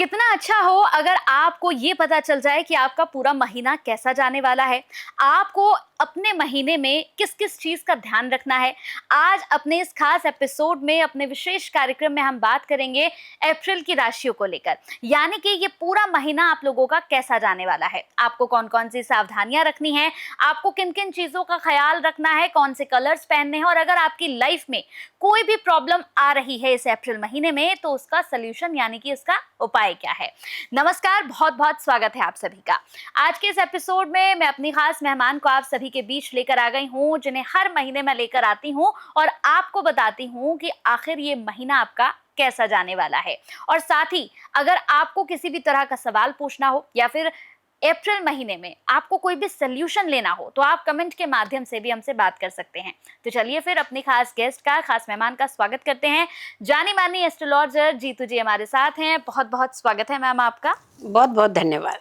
कितना अच्छा हो अगर आपको ये पता चल जाए कि आपका पूरा महीना कैसा जाने वाला है, आपको अपने महीने में किस-किस चीज़ का ध्यान रखना है। आज अपने इस खास एपिसोड में, अपने विशेष कार्यक्रम में हम बात करेंगे अप्रैल की राशियों को लेकर। यानी कि ये पूरा महीना आप लोगों का कैसा जाने वाला है, आपको कौन-कौन सी सावधानियाँ रखनी हैं, आपको किन-किन चीज़ों का ख़्याल रखना है, कौन से कलर्स पहनने हैं और अगर आपकी लाइफ में कोई भी प्रॉब्लम आ रही है इस अप्रैल महीने में तो उसका सॉल्यूशन यानी कि इसका उपाय क्या है। नमस्कार, बहुत बहुत स्वागत है आप सभी का। आज के इस एपिसोड में मैं अपनी खास मेहमान को आप सभी के बीच लेकर आ गई हूँ, जिन्हें हर महीने मैं लेकर आती हूँ और आपको बताती हूँ कि आखिर ये महीना आपका कैसा जाने वाला है। और साथ ही अगर आपको किसी भी तरह का सवाल पूछना हो या फिर अप्रैल महीने में आपको कोई भी सॉल्यूशन लेना हो तो आप कमेंट के माध्यम से भी हमसे बात कर सकते हैं। तो चलिए फिर अपनी खास गेस्ट का, खास मेहमान का स्वागत करते हैं। जानी मानी एस्ट्रोलॉजर जीतू जी हमारे साथ हैं। बहुत बहुत स्वागत है मैम आपका। बहुत बहुत धन्यवाद।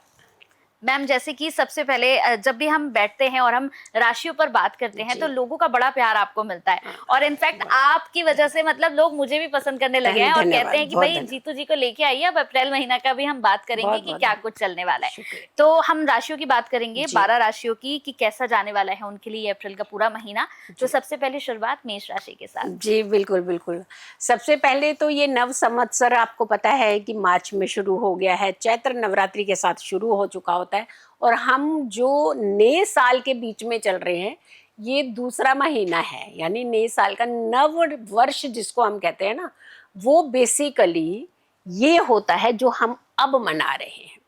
मैम, जैसे कि सबसे पहले जब भी हम बैठते हैं और हम राशियों पर बात करते हैं तो लोगों का बड़ा प्यार आपको मिलता है और इनफैक्ट आपकी वजह से मतलब लोग मुझे भी पसंद करने लगे हैं और कहते हैं कि भाई जीतू जी को लेके आइए, अब अप्रैल महीना का भी हम बात करेंगे कि क्या कुछ चलने वाला है। तो हम राशियों की बात करेंगे, 12 राशियों की, कि कैसा जाने वाला है उनके लिए अप्रैल का पूरा महीना। तो सबसे पहले शुरुआत मेष राशि के साथ। जी बिल्कुल बिल्कुल। सबसे पहले तो ये नव संवत्सर आपको पता है कि मार्च में शुरू हो गया है, चैत्र नवरात्रि के साथ शुरू हो चुका होता है और हम जो नए साल के बीच में चल रहे हैं ये दूसरा महीना है, यानी नए साल का नव वर्ष जिसको हम कहते हैं ना, वो बेसिकली ये होता है जो हम अब मना रहे हैं।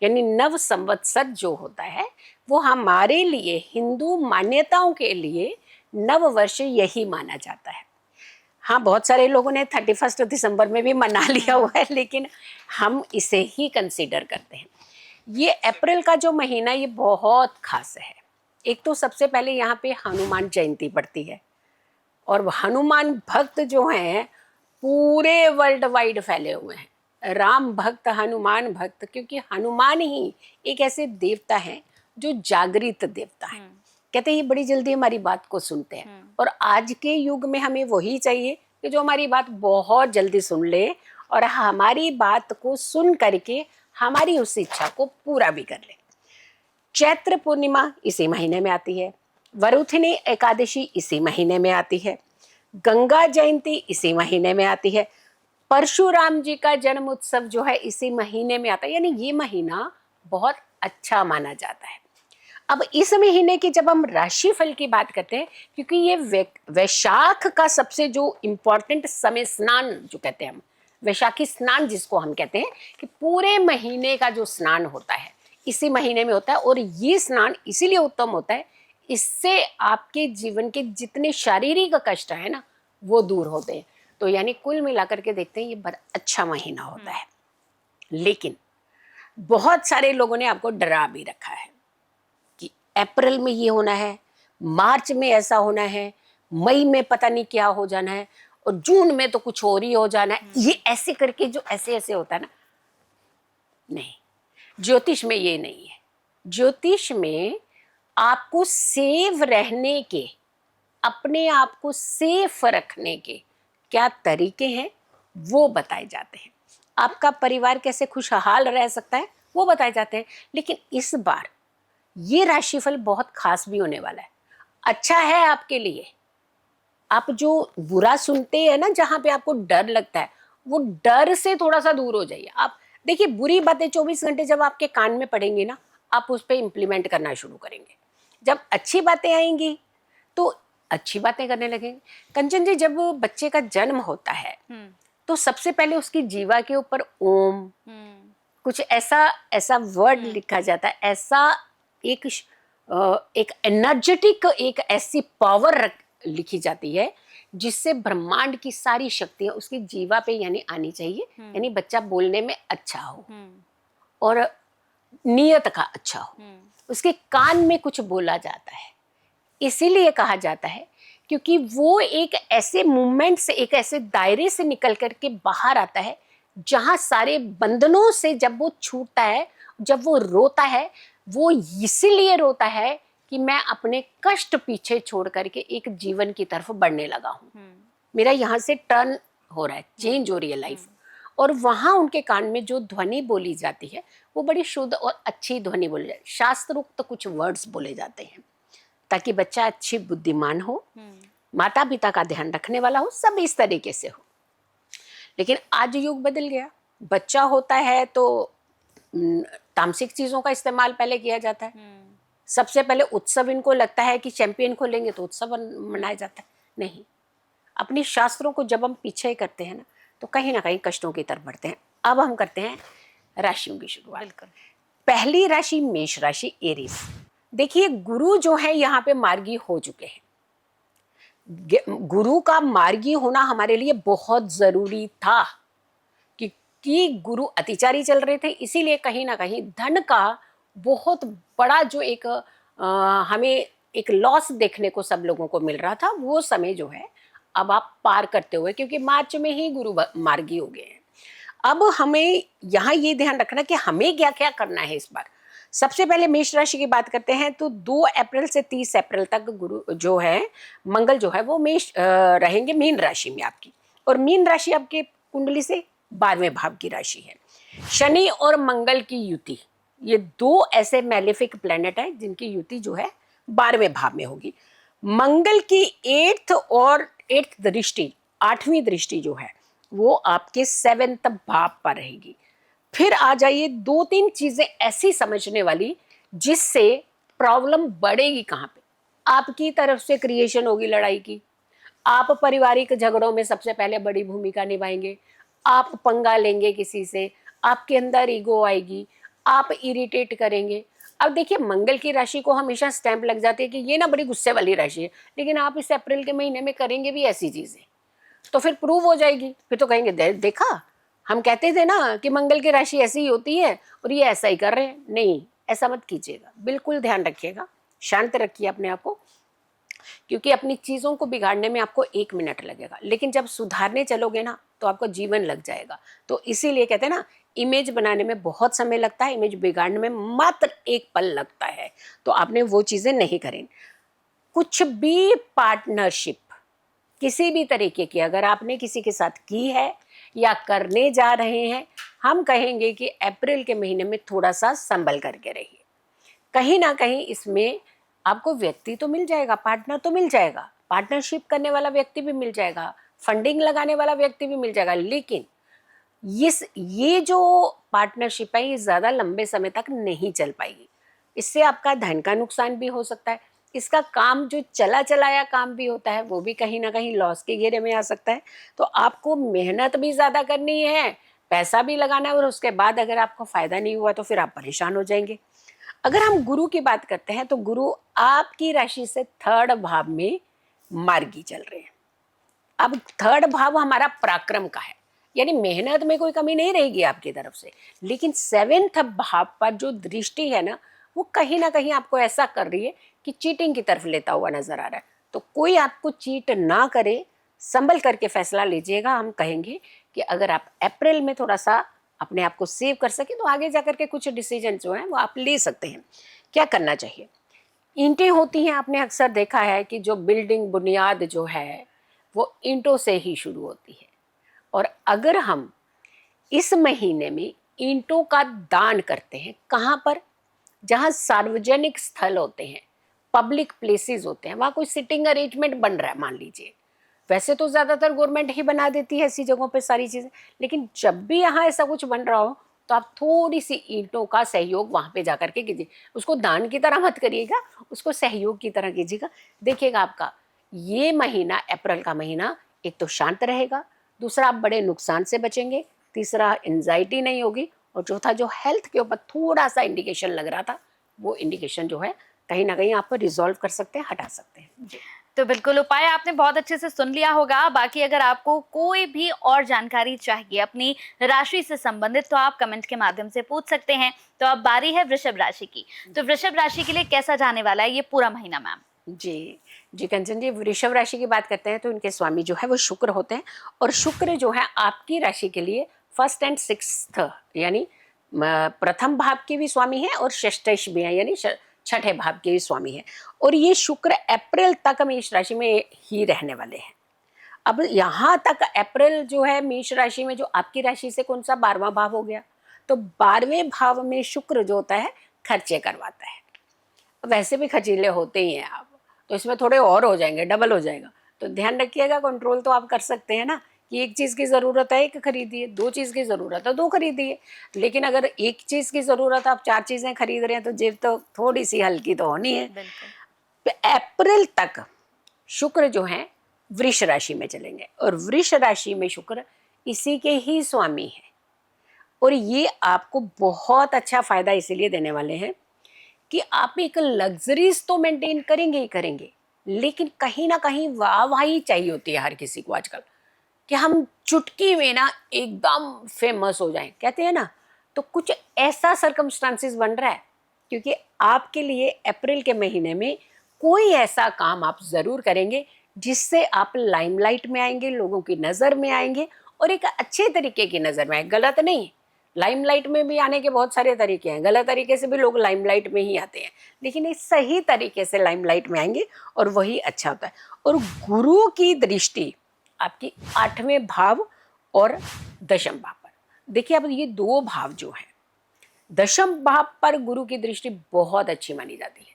यानी नव संवत्सर जो होता है वो हमारे लिए, हिंदू मान्यताओं के लिए नव वर्ष यही माना जाता है। हाँ, बहुत सारे लोगों ने 31 दिसंबर में भी मना लिया हुआ है, लेकिन हम इसे ही कंसीडर करते हैं। ये अप्रैल का जो महीना ये बहुत खास है। एक तो सबसे पहले यहाँ पे हनुमान जयंती पड़ती है और हनुमान भक्त जो हैं पूरे वर्ल्ड वाइड फैले हुए हैं। राम भक्त, हनुमान भक्त, क्योंकि हनुमान ही एक ऐसे देवता हैं जो जागृत देवता है। कहते हैं ये बड़ी जल्दी हमारी बात को सुनते हैं और आज के युग में हमें वही चाहिए कि जो हमारी बात बहुत जल्दी सुन ले और हमारी बात को सुन करके हमारी उस इच्छा को पूरा भी कर ले। चैत्र पूर्णिमा इसी महीने में आती है, वरुथिनी एकादशी इसी महीने में आती है, गंगा जयंती इसी महीने में आती है, परशुराम जी का जन्म उत्सव जो है इसी महीने में आता है। यानी ये महीना बहुत अच्छा माना जाता है। अब इस महीने की जब हम राशिफल की बात करते हैं, क्योंकि ये वैशाख का सबसे जो इम्पोर्टेंट समय, स्नान जो कहते हैं हम, वैशाखी स्नान जिसको हम कहते हैं, कि पूरे महीने का जो स्नान होता है इसी महीने में होता है और ये स्नान इसीलिए उत्तम होता है, इससे आपके जीवन के जितने शारीरिक कष्ट है ना वो दूर होते हैं। तो यानी कुल मिलाकर के देखते हैं ये बड़ा अच्छा महीना होता है। लेकिन बहुत सारे लोगों ने आपको डरा भी रखा है कि अप्रैल में ये होना है, मार्च में ऐसा होना है, मई में पता नहीं क्या हो जाना है और जून में तो कुछ और ही हो जाना है। ये ऐसे करके जो ऐसे ऐसे होता है ना, नहीं, ज्योतिष में ये नहीं है। ज्योतिष में आपको सेव रहने के, अपने आप को सेफ रखने के क्या तरीके हैं वो बताए जाते हैं। आपका परिवार कैसे खुशहाल रह सकता है वो बताए जाते हैं। लेकिन इस बार ये राशिफल बहुत खास भी होने वाला है। अच्छा है आपके लिए। आप जो बुरा सुनते हैं ना, जहाँ पे आपको डर लगता है, वो डर से थोड़ा सा दूर हो जाइए। आप देखिए, बुरी बातें 24 घंटे जब आपके कान में पड़ेंगी ना, आप उस पर इम्प्लीमेंट करना शुरू करेंगे। जब अच्छी बातें आएंगी तो अच्छी बातें करने लगेंगे। कंचन जी, जब बच्चे का जन्म होता है तो सबसे पहले उसकी जीवा के ऊपर ओम कुछ ऐसा ऐसा वर्ड लिखा जाता है, ऐसा एक एनर्जेटिक, एक ऐसी पावर लिखी जाती है जिससे ब्रह्मांड की सारी शक्तियां उसकी जीवा पे यानी आनी चाहिए। यानी बच्चा बोलने में अच्छा हो और नियत का अच्छा हो, उसके कान में कुछ बोला जाता है। इसीलिए कहा जाता है क्योंकि वो एक ऐसे मूवमेंट से, एक ऐसे दायरे से निकल करके बाहर आता है जहां सारे बंधनों से जब वो छूटता है, जब वो रोता है, वो इसीलिए रोता है कि मैं अपने कष्ट पीछे छोड़ करके एक जीवन की तरफ बढ़ने लगा हूँ। मेरा यहाँ से टर्न हो रहा है, चेंज हो रही है लाइफ। और वहाँ उनके कान में जो ध्वनि बोली जाती है वो बड़ी शुद्ध और अच्छी ध्वनि बोली जाती है। शास्त्रोक्त तो कुछ वर्ड्स बोले जाते हैं ताकि बच्चा अच्छी बुद्धिमान हो, माता पिता का ध्यान रखने वाला हो, सब इस तरीके से हो। लेकिन आज युग बदल गया, बच्चा होता है तो तामसिक चीज़ों का इस्तेमाल पहले किया जाता है। सबसे पहले उत्सव, इनको लगता है कि चैंपियन खोलेंगे तो उत्सव मनाया जाता है। नहीं, अपने शास्त्रों को जब हम पीछे करते हैं तो कहीं ना कहीं कष्टों की तरफ बढ़ते हैं। अब हम करते हैं राशियों की शुरुआत। बिल्कुल। पहली राशि मेष राशि, एरीज। देखिए, गुरु जो है यहाँ पे मार्गी हो चुके हैं। गुरु का मार्गी होना हमारे लिए बहुत जरूरी था, कि गुरु अतिचारी चल रहे थे, इसीलिए कहीं ना कहीं धन का बहुत बड़ा जो एक हमें एक लॉस देखने को सब लोगों को मिल रहा था, वो समय जो है अब आप पार करते हुए, क्योंकि मार्च में ही गुरु मार्गी हो गए हैं। अब हमें यहाँ ये ध्यान रखना कि हमें क्या क्या करना है इस बार। सबसे पहले मेष राशि की बात करते हैं तो 2 अप्रैल से 30 अप्रैल तक गुरु जो है, मंगल जो है वो मेष रहेंगे मीन राशि में आपकी, और मीन राशि आपके कुंडली से 12वें भाव की राशि है। शनि और मंगल की युति, ये 2 ऐसे मैलेफिक प्लेनेट हैं जिनकी युति जो है 12वें भाव में होगी। मंगल की 8th दृष्टि, 8वीं दृष्टि जो है वो आपके 7th भाव पर रहेगी। फिर आ जाइए 2-3 चीजें ऐसी समझने वाली जिससे प्रॉब्लम बढ़ेगी कहाँ पे। आपकी तरफ से क्रिएशन होगी लड़ाई की, आप पारिवारिक झगड़ों में सबसे पहले बड़ी भूमिका निभाएंगे, आप पंगा लेंगे किसी से, आपके अंदर ईगो आएगी, आप इरिटेट करेंगे। अब देखिए, मंगल की राशि को हमेशा स्टैंप लग जाती है कि ये ना बड़ी गुस्से वाली राशि है, लेकिन आप इस अप्रैल के महीने में करेंगे भी ऐसी चीजें तो फिर प्रूव हो जाएगी। फिर तो कहेंगे देखा, हम कहते थे ना कि मंगल की राशि ऐसी ही होती है और ये ऐसा ही कर रहे हैं। नहीं, ऐसा मत कीजिएगा, बिल्कुल ध्यान रखिएगा, शांत रखिए अपने आप को, क्योंकि अपनी चीज़ों को बिगाड़ने में आपको 1 मिनट लगेगा, लेकिन जब सुधारने चलोगे ना तो आपको जीवन लग जाएगा। तो इसीलिए कहते हैं ना, इमेज बनाने में बहुत समय लगता है, इमेज बिगाड़ने में मात्र 1 पल लगता है। तो आपने वो चीज़ें नहीं करें। कुछ भी पार्टनरशिप किसी भी तरीके की अगर आपने किसी के साथ की है या करने जा रहे हैं, हम कहेंगे कि अप्रैल के महीने में थोड़ा सा संभल करके रहिए। कहीं ना कहीं इसमें आपको व्यक्ति तो मिल जाएगा, पार्टनर तो मिल जाएगा, पार्टनरशिप करने वाला व्यक्ति भी मिल जाएगा, फंडिंग लगाने वाला व्यक्ति भी मिल जाएगा, लेकिन ये जो पार्टनरशिप है ये ज़्यादा लंबे समय तक नहीं चल पाएगी। इससे आपका धन का नुकसान भी हो सकता है, इसका काम जो चला चलाया काम भी होता है वो भी कहीं ना कहीं लॉस के घेरे में आ सकता है। तो आपको मेहनत भी ज़्यादा करनी है, पैसा भी लगाना है, और उसके बाद अगर आपको फ़ायदा नहीं हुआ तो फिर आप परेशान हो जाएंगे। अगर हम गुरु की बात करते हैं तो गुरु आपकी राशि से 3rd भाव में मार्गी चल रहे हैं। अब 3rd भाव हमारा पराक्रम का है, यानी मेहनत में कोई कमी नहीं रहेगी आपकी तरफ से, लेकिन 7th भाव पर जो दृष्टि है ना वो कहीं ना कहीं आपको ऐसा कर रही है कि चीटिंग की तरफ लेता हुआ नजर आ रहा है। तो कोई आपको चीट ना करे, संभल करके फैसला लीजिएगा। हम कहेंगे कि अगर आप अप्रैल में थोड़ा सा अपने आप को सेव कर सके तो आगे जाकर के कुछ डिसीजन जो है वो आप ले सकते हैं। क्या करना चाहिए? ईंटें होती हैं, आपने अक्सर देखा है कि जो बिल्डिंग बुनियाद जो है वो ईंटों से ही शुरू होती है, और अगर हम इस महीने में ईंटों का दान करते हैं, कहाँ पर? जहाँ सार्वजनिक स्थल होते हैं, पब्लिक प्लेसेस होते हैं, वहाँ कोई सिटिंग अरेंजमेंट बन रहा है मान लीजिए, वैसे तो ज़्यादातर गवर्नमेंट ही बना देती है ऐसी जगहों पे सारी चीज़ें, लेकिन जब भी यहाँ ऐसा कुछ बन रहा हो तो आप थोड़ी सी ईंटों का सहयोग वहाँ पे जा करके कीजिए। उसको दान की तरह मत करिएगा, उसको सहयोग की तरह कीजिएगा। देखिएगा आपका ये महीना, अप्रैल का महीना, एक तो शांत रहेगा, दूसरा आप बड़े नुकसान से बचेंगे, तीसरा एंजाइटी नहीं होगी, और चौथा जो हेल्थ के ऊपर थोड़ा सा इंडिकेशन लग रहा था वो इंडिकेशन जो है कहीं ना कहीं आप रिजॉल्व कर सकते हैं, हटा सकते हैं। जी। तो बिल्कुल उपाय आपने बहुत अच्छे से सुन लिया होगा। बाकी अगर आपको कोई भी और जानकारी चाहिए अपनी राशि से संबंधित तो आप कमेंट के माध्यम से पूछ सकते हैं। तो अब बारी है वृषभ राशि की। तो वृषभ राशि के लिए कैसा जाने वाला है ये पूरा महीना मैम? जी कंचन जी, वृषभ राशि की बात करते हैं तो इनके स्वामी जो है वो शुक्र होते हैं, और शुक्र जो है आपकी राशि के लिए 1st and 6th यानी प्रथम भाव के भी स्वामी है और षष्ठेश भी है, यानी 6ठे भाव के भी स्वामी है। और ये शुक्र अप्रैल तक मेष राशि में ही रहने वाले हैं। अब यहाँ तक अप्रैल जो है मेष राशि में, जो आपकी राशि से कौन सा 12वां भाव हो गया, तो 12वें भाव में शुक्र जो होता है खर्चे करवाता है। वैसे भी खर्चीले होते ही हैं आप, तो इसमें थोड़े और हो जाएंगे, डबल हो जाएगा। तो ध्यान रखिएगा, कंट्रोल तो आप कर सकते हैं ना, कि एक चीज़ की ज़रूरत है एक खरीदिए, दो चीज़ की ज़रूरत है दो खरीदिए। लेकिन अगर एक चीज़ की ज़रूरत है, आप 4 चीज़ें खरीद रहे हैं, तो जेब तो थोड़ी सी हल्की तो होनी है। बिल्कुल। अप्रैल तक शुक्र जो है वृष राशि में चलेंगे, और वृष राशि में शुक्र इसी के ही स्वामी है। और ये आपको बहुत अच्छा फायदा इसीलिए देने वाले हैं कि आप एक लग्जरीज तो मेंटेन करेंगे ही करेंगे, लेकिन कहीं ना कहीं वाहवाही चाहिए होती है हर किसी को आजकल, कि हम चुटकी में ना एकदम फेमस हो जाएं, कहते हैं ना। तो कुछ ऐसा सर्कमस्टांसिस बन रहा है, क्योंकि आपके लिए अप्रैल के महीने में कोई ऐसा काम आप ज़रूर करेंगे जिससे आप लाइमलाइट में आएंगे, लोगों की नज़र में आएंगे, और एक अच्छे तरीके की नज़र में आएंगे, गलत नहीं। लाइमलाइट में भी आने के बहुत सारे तरीके हैं, गलत तरीके से भी लोग लाइमलाइट में ही आते हैं, लेकिन इस सही तरीके से लाइमलाइट में आएंगे और वही अच्छा होता है। और गुरु की दृष्टि आपकी 8वें भाव और दशम भाव पर, देखिए अब ये दो भाव जो हैं, दशम भाव पर गुरु की दृष्टि बहुत अच्छी मानी जाती है।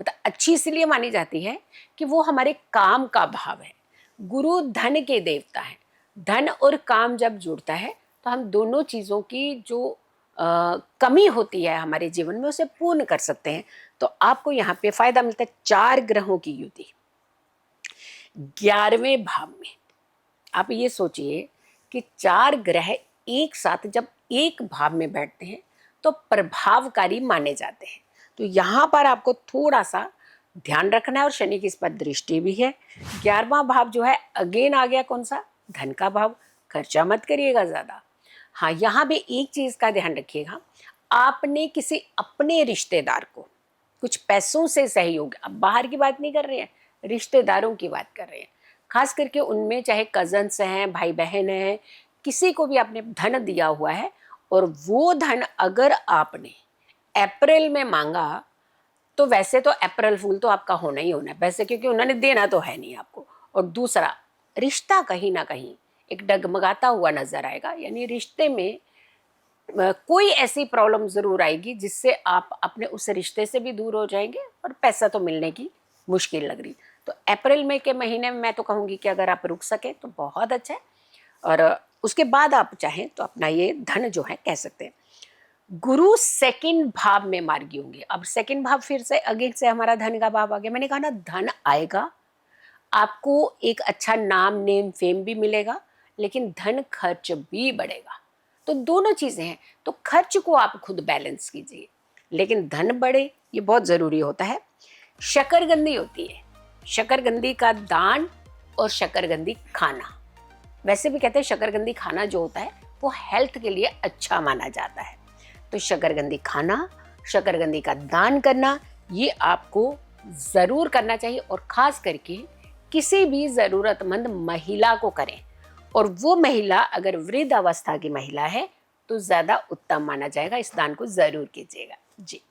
मतलब अच्छी इसलिए मानी जाती है कि वो हमारे काम का भाव है। गुरु धन के देवता है, धन और काम जब जुड़ता है तो हम दोनों चीज़ों की जो कमी होती है हमारे जीवन में उसे पूर्ण कर सकते हैं। तो आपको यहाँ पे फायदा मिलता है 4 ग्रहों की युति 11वें भाव में। आप ये सोचिए कि 4 ग्रह एक साथ जब एक भाव में बैठते हैं तो प्रभावकारी माने जाते हैं। तो यहाँ पर आपको थोड़ा सा ध्यान रखना है, और शनि की इस पर दृष्टि भी है। 11वां भाव जो है अगेन आ गया, कौन सा, धन का भाव। खर्चा मत करिएगा ज़्यादा। हाँ, यहाँ भी एक चीज़ का ध्यान रखिएगा, आपने किसी अपने रिश्तेदार को कुछ पैसों से सहयोग, अब बाहर की बात नहीं कर रहे हैं, रिश्तेदारों की बात कर रहे हैं, खास करके उनमें चाहे कजन्स हैं, भाई बहन हैं, किसी को भी आपने धन दिया हुआ है, और वो धन अगर आपने अप्रैल में मांगा, तो वैसे तो अप्रैल फूल तो आपका होना ही होना है वैसे, क्योंकि उन्होंने देना तो है नहीं आपको। और दूसरा, रिश्ता कहीं ना कहीं एक डगमगाता हुआ नजर आएगा, यानी रिश्ते में कोई ऐसी प्रॉब्लम जरूर आएगी जिससे आप अपने उस रिश्ते से भी दूर हो जाएंगे, और पैसा तो मिलने की मुश्किल लग रही। तो अप्रैल में के महीने में मैं तो कहूँगी कि अगर आप रुक सके तो बहुत अच्छा है, और उसके बाद आप चाहें तो अपना ये धन जो है कह सकते हैं। गुरु सेकंड भाव में मार्गी होंगे। अब सेकंड भाव फिर से अगेन से हमारा धन का भाव आ गया। मैंने कहा ना, धन आएगा, आपको एक अच्छा नाम, नेम, फेम भी मिलेगा, लेकिन धन खर्च भी बढ़ेगा। तो दोनों चीजें हैं, तो खर्च को आप खुद बैलेंस कीजिए, लेकिन धन बढ़े ये बहुत जरूरी होता है। शकरगंदी होती है, शकरगंदी का दान और शकरगंदी खाना। वैसे भी कहते हैं शकरगंदी खाना जो होता है वो हेल्थ के लिए अच्छा माना जाता है। तो शकरगंदी खाना, शकरगंदी का दान करना, ये आपको ज़रूर करना चाहिए, और ख़ास करके किसी भी ज़रूरतमंद महिला को करें, और वो महिला अगर वृद्ध अवस्था की महिला है तो ज़्यादा उत्तम माना जाएगा। इस दान को ज़रूर कीजिएगा जी।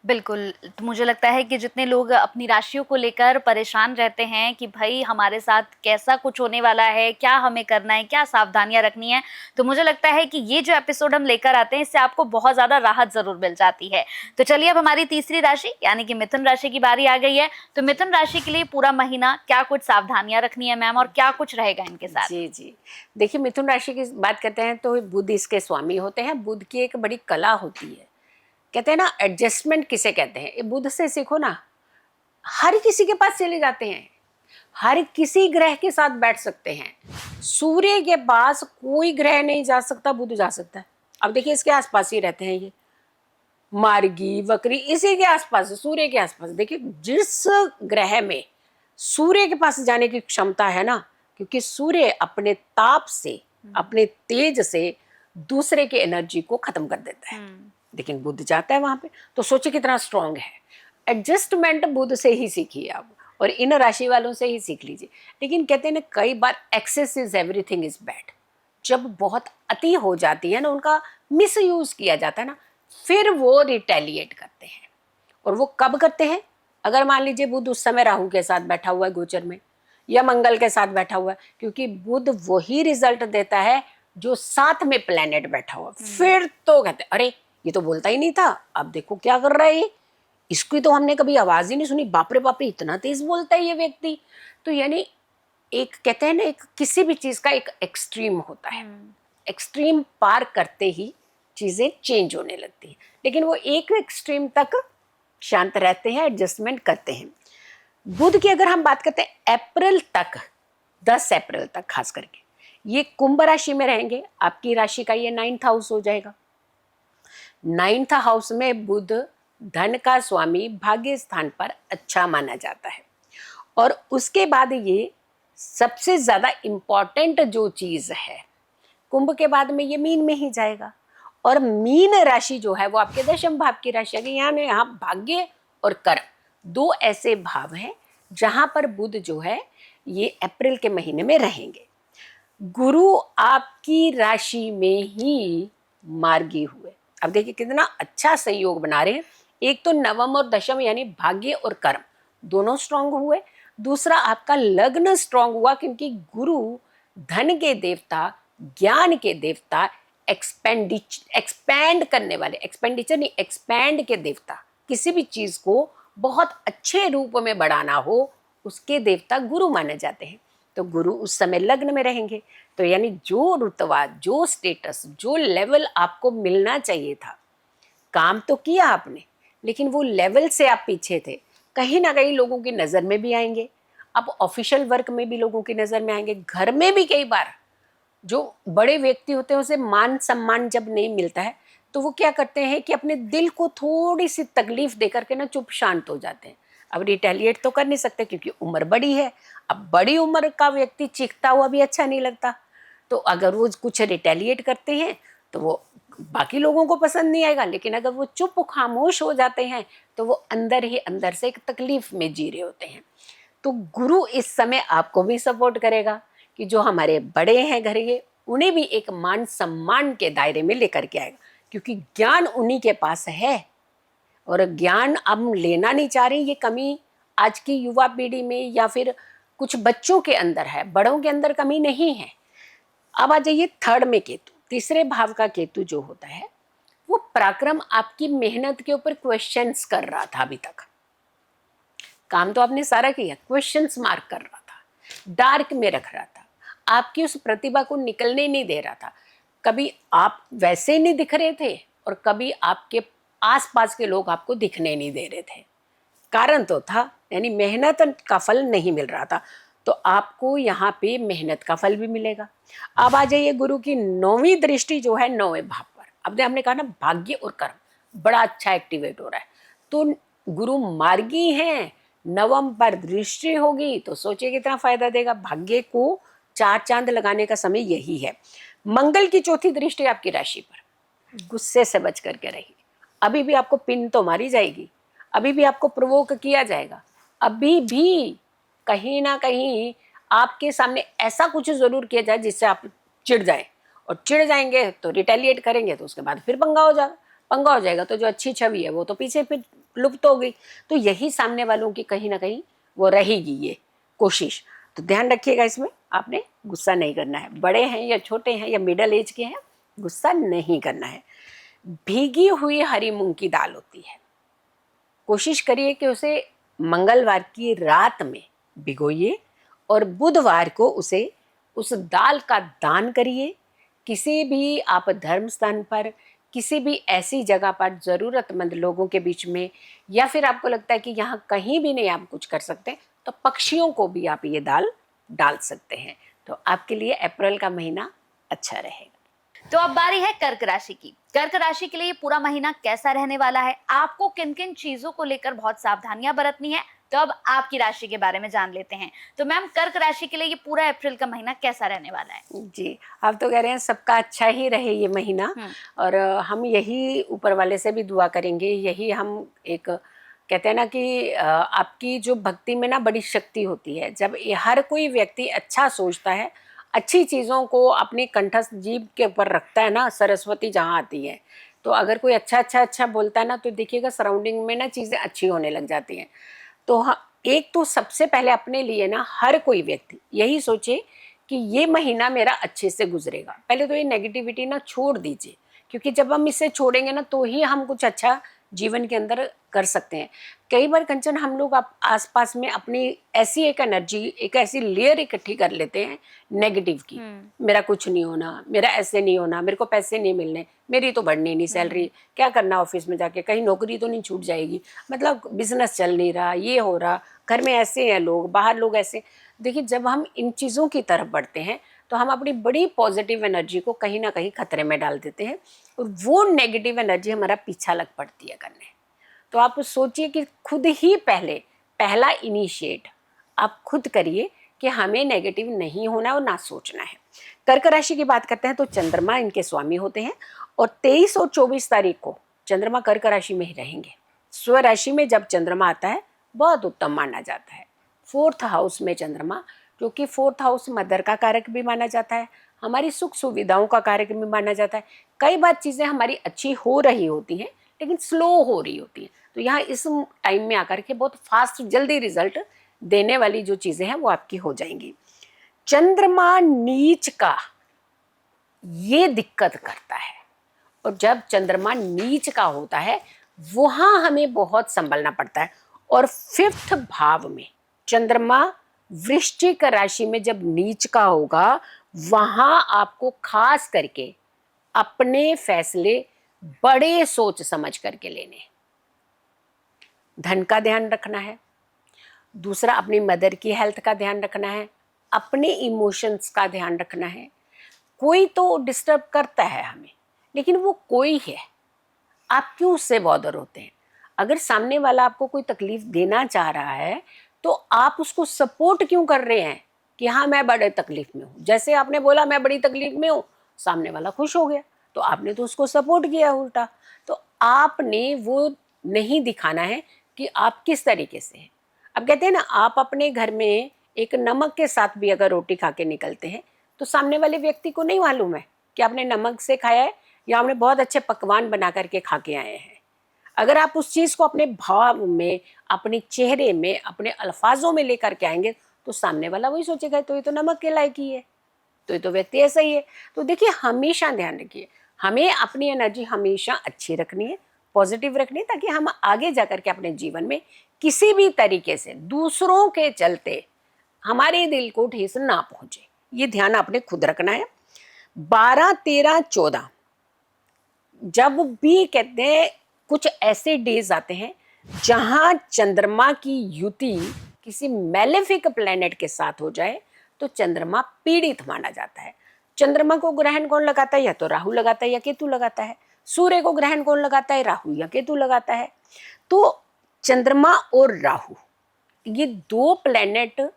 बिल्कुल, तो मुझे लगता है कि जितने लोग अपनी राशियों को लेकर परेशान रहते हैं कि भाई हमारे साथ कैसा कुछ होने वाला है, क्या हमें करना है, क्या सावधानियां रखनी है, तो मुझे लगता है कि ये जो एपिसोड हम लेकर आते हैं इससे आपको बहुत ज़्यादा राहत ज़रूर मिल जाती है। तो चलिए अब हमारी तीसरी राशि यानी कि मिथुन राशि की बारी आ गई है। तो मिथुन राशि के लिए पूरा महीना क्या कुछ सावधानियां रखनी है मैम, और क्या कुछ रहेगा इनके साथ? जी जी, देखिए मिथुन राशि की बात करते हैं तो बुध इसके स्वामी होते हैं। बुध की एक बड़ी कला होती है, कहते हैं ना एडजस्टमेंट किसे कहते हैं, ये बुध से सीखो ना। हर किसी के पास चले जाते हैं, हर किसी ग्रह के साथ बैठ सकते हैं। सूर्य के पास कोई ग्रह नहीं जा सकता, बुध जा सकता है। अब देखिए इसके आसपास ही रहते हैं ये, मार्गी, वक्री, इसी के आसपास, सूर्य के आसपास। देखिए जिस ग्रह में सूर्य के पास जाने की क्षमता है ना, क्योंकि सूर्य अपने ताप से, अपने तेज से दूसरे के एनर्जी को खत्म कर देता है, लेकिन बुध जाता है वहां पे। तो सोचिए कितना स्ट्रांग है। एडजस्टमेंट बुध से ही सीखिए आप, और इन राशि वालों से ही सीख लीजिए। लेकिन कहते हैं ना, कई बार excess is everything is bad. जब बहुत अति हो जाती है ना, उनका मिस यूज किया जाता है ना, फिर वो रिटेलिएट करते हैं। और वो कब करते हैं? अगर मान लीजिए बुध उस समय राहु के साथ बैठा हुआ है गोचर में, या मंगल के साथ बैठा हुआ है, क्योंकि बुध वही रिजल्ट देता है जो साथ में प्लेनेट बैठा हुआ। फिर तो कहते अरे ये तो बोलता ही नहीं था, अब देखो क्या कर रहा है ये, इसकी तो हमने कभी आवाज ही नहीं सुनी, बाप रे इतना तेज बोलता है ये व्यक्ति। तो यानी एक कहते हैं ना, एक किसी भी चीज का एक एक्सट्रीम होता है, एक्सट्रीम पार करते ही चीजें चेंज होने लगती हैं, लेकिन वो एक एक्सट्रीम तक शांत रहते हैं, एडजस्टमेंट करते हैं। बुध की अगर हम बात करते हैं अप्रैल तक, 10 अप्रैल तक खास करके ये कुंभ राशि में रहेंगे। आपकी राशि का ये 9th हाउस हो जाएगा। 9th हाउस में बुध धन का स्वामी भाग्य स्थान पर अच्छा माना जाता है। और उसके बाद ये सबसे ज्यादा इम्पॉर्टेंट जो चीज है, कुंभ के बाद में ये मीन में ही जाएगा। और मीन राशि जो है वो आपके दशम भाव की राशि है। यहाँ भाग्य और कर्म 2 ऐसे भाव हैं जहां पर बुध जो है ये अप्रैल के महीने में रहेंगे। गुरु आपकी राशि में ही मार्गी हुए। अब देखिए कितना अच्छा संयोग बना रहे हैं। एक तो नवम और दशम यानी भाग्य और कर्म दोनों स्ट्रांग हुए। दूसरा आपका लग्न स्ट्रांग हुआ, क्योंकि गुरु धन के देवता, ज्ञान के देवता, एक्सपेंड करने वाले, एक्सपेंडिचर नहीं एक्सपैंड के देवता, किसी भी चीज को बहुत अच्छे रूप में बढ़ाना हो उसके देवता गुरु माने जाते हैं। तो गुरु उस समय लग्न में रहेंगे, तो यानी जो रुतबा, जो स्टेटस, जो लेवल आपको मिलना चाहिए था, काम तो किया आपने, लेकिन वो लेवल से आप पीछे थे, कहीं ना कहीं लोगों की नज़र में भी आएंगे। अब ऑफिशियल वर्क में भी लोगों की नज़र में आएंगे, घर में भी कई बार जो बड़े व्यक्ति होते हैं उसे मान सम्मान जब नहीं मिलता है तो वो क्या करते हैं कि अपने दिल को थोड़ी सी तकलीफ देकर के ना चुप शांत हो जाते हैं। अब रिटेलिएट तो कर नहीं सकते क्योंकि उम्र बड़ी है। अब बड़ी उम्र का व्यक्ति चीखता हुआ भी अच्छा नहीं लगता, तो अगर वो कुछ रिटेलिएट करते हैं तो वो बाकी लोगों को पसंद नहीं आएगा, लेकिन अगर वो चुप खामोश हो जाते हैं तो वो अंदर ही अंदर से एक तकलीफ में जी रहे होते हैं। तो गुरु इस समय आपको भी सपोर्ट करेगा कि जो हमारे बड़े हैं घर के, उन्हें भी एक मान सम्मान के दायरे में लेकर के आएगा, क्योंकि ज्ञान उन्हीं के पास है और ज्ञान हम लेना नहीं चाह रहे। ये कमी आज की युवा पीढ़ी में या फिर कुछ बच्चों के अंदर है, बड़ों के अंदर कमी नहीं है। अब आ जाइए थर्ड में केतु, तीसरे भाव का केतु जो होता है वो पराक्रम, आपकी मेहनत के ऊपर क्वेश्चंस कर रहा था। अभी तक काम तो आपने सारा किया, क्वेश्चंस मार्क कर रहा था, डार्क में रख रहा था, आपकी उस प्रतिभा को निकलने नहीं दे रहा था। कभी आप वैसे नहीं दिख रहे थे और कभी आपके आसपास के लोग आपको दिखने नहीं दे रहे थे। कारण तो था, यानी मेहनत का फल नहीं मिल रहा था, तो आपको यहाँ पे मेहनत का फल भी मिलेगा। अब आ जाइए गुरु की 9वीं दृष्टि जो है 9वें भाव पर। अब हमने कहा ना भाग्य और कर्म बड़ा अच्छा एक्टिवेट हो रहा है, तो गुरु मार्गी हैं, नवम पर दृष्टि होगी तो सोचिए कितना फायदा देगा। भाग्य को 4 चांद लगाने का समय यही है। मंगल की 4थी दृष्टि आपकी राशि पर, गुस्से से बच करके रहिए। अभी भी आपको पिन तो मारी जाएगी, अभी भी आपको प्रोवोक किया जाएगा, अभी भी कहीं ना कहीं आपके सामने ऐसा कुछ जरूर किया जाए जिससे आप चिढ़ जाए, और चिढ़ जाएंगे तो रिटेलिएट करेंगे तो उसके बाद फिर पंगा हो जाएगा, तो जो अच्छी छवि है वो तो पीछे फिर लुप्त हो गई। तो यही सामने वालों की कहीं ना कहीं वो रहेगी ये कोशिश। तो ध्यान रखिएगा, इसमें आपने गुस्सा नहीं करना है, बड़े हैं या छोटे हैं या मिडल एज के हैं, गुस्सा नहीं करना है। भीगी हुई हरी मूंग की दाल होती है, कोशिश करिए कि उसे मंगलवार की रात में भिगोइए और बुधवार को उसे उस दाल का दान करिए। किसी भी आप धर्म स्थान पर, किसी भी ऐसी जगह पर ज़रूरतमंद लोगों के बीच में, या फिर आपको लगता है कि यहाँ कहीं भी नहीं आप कुछ कर सकते, तो पक्षियों को भी आप ये दाल डाल सकते हैं। तो आपके लिए अप्रैल का महीना अच्छा रहेगा। तो अब बारी है कर्क राशि की। कर्क राशि के लिए पूरा महीना कैसा रहने वाला है, आपको किन किन चीजों को लेकर बहुत सावधानियां बरतनी है, तो अब आपकी राशि के बारे में जान लेते हैं। तो मैम कर्क राशि के लिए ये पूरा अप्रैल का महीना कैसा रहने वाला है? जी, आप तो कह रहे हैं सबका अच्छा ही रहे ये महीना, और हम यही ऊपर वाले से भी दुआ करेंगे। यही हम एक कहते हैं ना कि आपकी जो भक्ति में ना बड़ी शक्ति होती है। जब हर कोई व्यक्ति अच्छा सोचता है, अच्छी चीज़ों को अपनी कंठस्थ जीभ के ऊपर रखता है ना, सरस्वती जहाँ आती है। तो अगर कोई अच्छा बोलता है ना, तो देखिएगा सराउंडिंग में ना चीज़ें अच्छी होने लग जाती हैं। तो हाँ, एक तो सबसे पहले अपने लिए ना हर कोई व्यक्ति यही सोचे कि ये महीना मेरा अच्छे से गुजरेगा। पहले तो ये नेगेटिविटी ना छोड़ दीजिए, क्योंकि जब हम इसे छोड़ेंगे ना तो ही हम कुछ अच्छा जीवन के अंदर कर सकते हैं। कई बार कंचन हम लोग आसपास में अपनी ऐसी एक एनर्जी, एक ऐसी लेयर इकट्ठी कर लेते हैं नेगेटिव की। मेरा कुछ नहीं होना, मेरा ऐसे नहीं होना, मेरे को पैसे नहीं मिलने, मेरी तो बढ़नी नहीं सैलरी, क्या करना ऑफिस में जाके, कहीं नौकरी तो नहीं छूट जाएगी, मतलब बिजनेस चल नहीं रहा, ये हो रहा, घर में ऐसे हैं लोग, बाहर लोग ऐसे। देखिए, जब हम इन चीज़ों की तरफ बढ़ते हैं तो हम अपनी बड़ी पॉजिटिव एनर्जी को कहीं ना कहीं खतरे में डाल देते हैं, और वो नेगेटिव एनर्जी हमारा पीछा लग पड़ती है करने। तो आप सोचिए कि खुद ही पहला इनिशिएट आप खुद करिए कि हमें नेगेटिव नहीं होना और ना सोचना है। कर्क राशि की बात करते हैं तो चंद्रमा इनके स्वामी होते हैं, और 23 और 24 तारीख को चंद्रमा कर्क राशि में ही रहेंगे। स्व राशि में जब चंद्रमा आता है बहुत उत्तम माना जाता है। 4th हाउस में चंद्रमा, जो कि 4th हाउस मदर का कारक भी माना जाता है, हमारी सुख सुविधाओं का कारक भी माना जाता है। कई बार चीज़ें हमारी अच्छी हो रही होती हैं लेकिन स्लो हो रही होती हैं, तो यहाँ इस टाइम में आकर के बहुत फास्ट जल्दी रिजल्ट देने वाली जो चीज़ें हैं वो आपकी हो जाएंगी। चंद्रमा नीच का ये दिक्कत करता है, और जब चंद्रमा नीच का होता है वहाँ हमें बहुत संभलना पड़ता है। और 5th भाव में चंद्रमा वृश्चिक राशि में जब नीच का होगा, वहाँ आपको खास करके अपने फैसले बड़े सोच समझ करके लेने। धन का ध्यान रखना है, दूसरा अपनी मदर की हेल्थ का ध्यान रखना है, अपने इमोशंस का ध्यान रखना है। कोई तो डिस्टर्ब करता है हमें, लेकिन वो कोई है, आप क्यों उससे बॉदर होते हैं? अगर सामने वाला आपको कोई तकलीफ देना चाह रहा है तो आप उसको सपोर्ट क्यों कर रहे हैं कि हाँ मैं बड़े तकलीफ में हूँ? जैसे आपने बोला मैं बड़ी तकलीफ में हूँ, सामने वाला खुश हो गया, तो आपने तो उसको सपोर्ट किया उल्टा। तो आपने वो नहीं दिखाना है कि आप किस तरीके से हैं। अब कहते हैं ना, आप अपने घर में एक नमक के साथ भी अगर रोटी खा के निकलते हैं तो सामने वाले व्यक्ति को नहीं मालूम है कि आपने नमक से खाया है या आपने बहुत अच्छे पकवान बना करके खा के आए हैं। अगर आप उस चीज़ को अपने भाव में, अपने चेहरे में, अपने अल्फाजों में लेकर के आएंगे तो सामने वाला वही सोचेगा तो ये तो नमक के लायक ही है, तो ये तो व्यक्ति ऐसा ही है। तो देखिए, हमेशा ध्यान रखिए, हमें अपनी एनर्जी हमेशा अच्छी रखनी है, पॉजिटिव रखनी है, ताकि हम आगे जाकर के अपने जीवन में किसी भी तरीके से दूसरों के चलते हमारे दिल को ठेस ना पहुंचे। ये ध्यान आपने खुद रखना है। 12, 13, 14 जब भी कहते हैं कुछ ऐसे डेज आते हैं जहां चंद्रमा की युति किसी मैलेफिक प्लेनेट के साथ हो जाए तो चंद्रमा पीड़ित माना जाता है। चंद्रमा को ग्रहण कौन लगाता है? या तो राहु लगाता है या केतु लगाता है। सूर्य को ग्रहण कौन लगाता है? राहु या केतु लगाता है। तो चंद्रमा और राहु, ये 2 प्लेनेट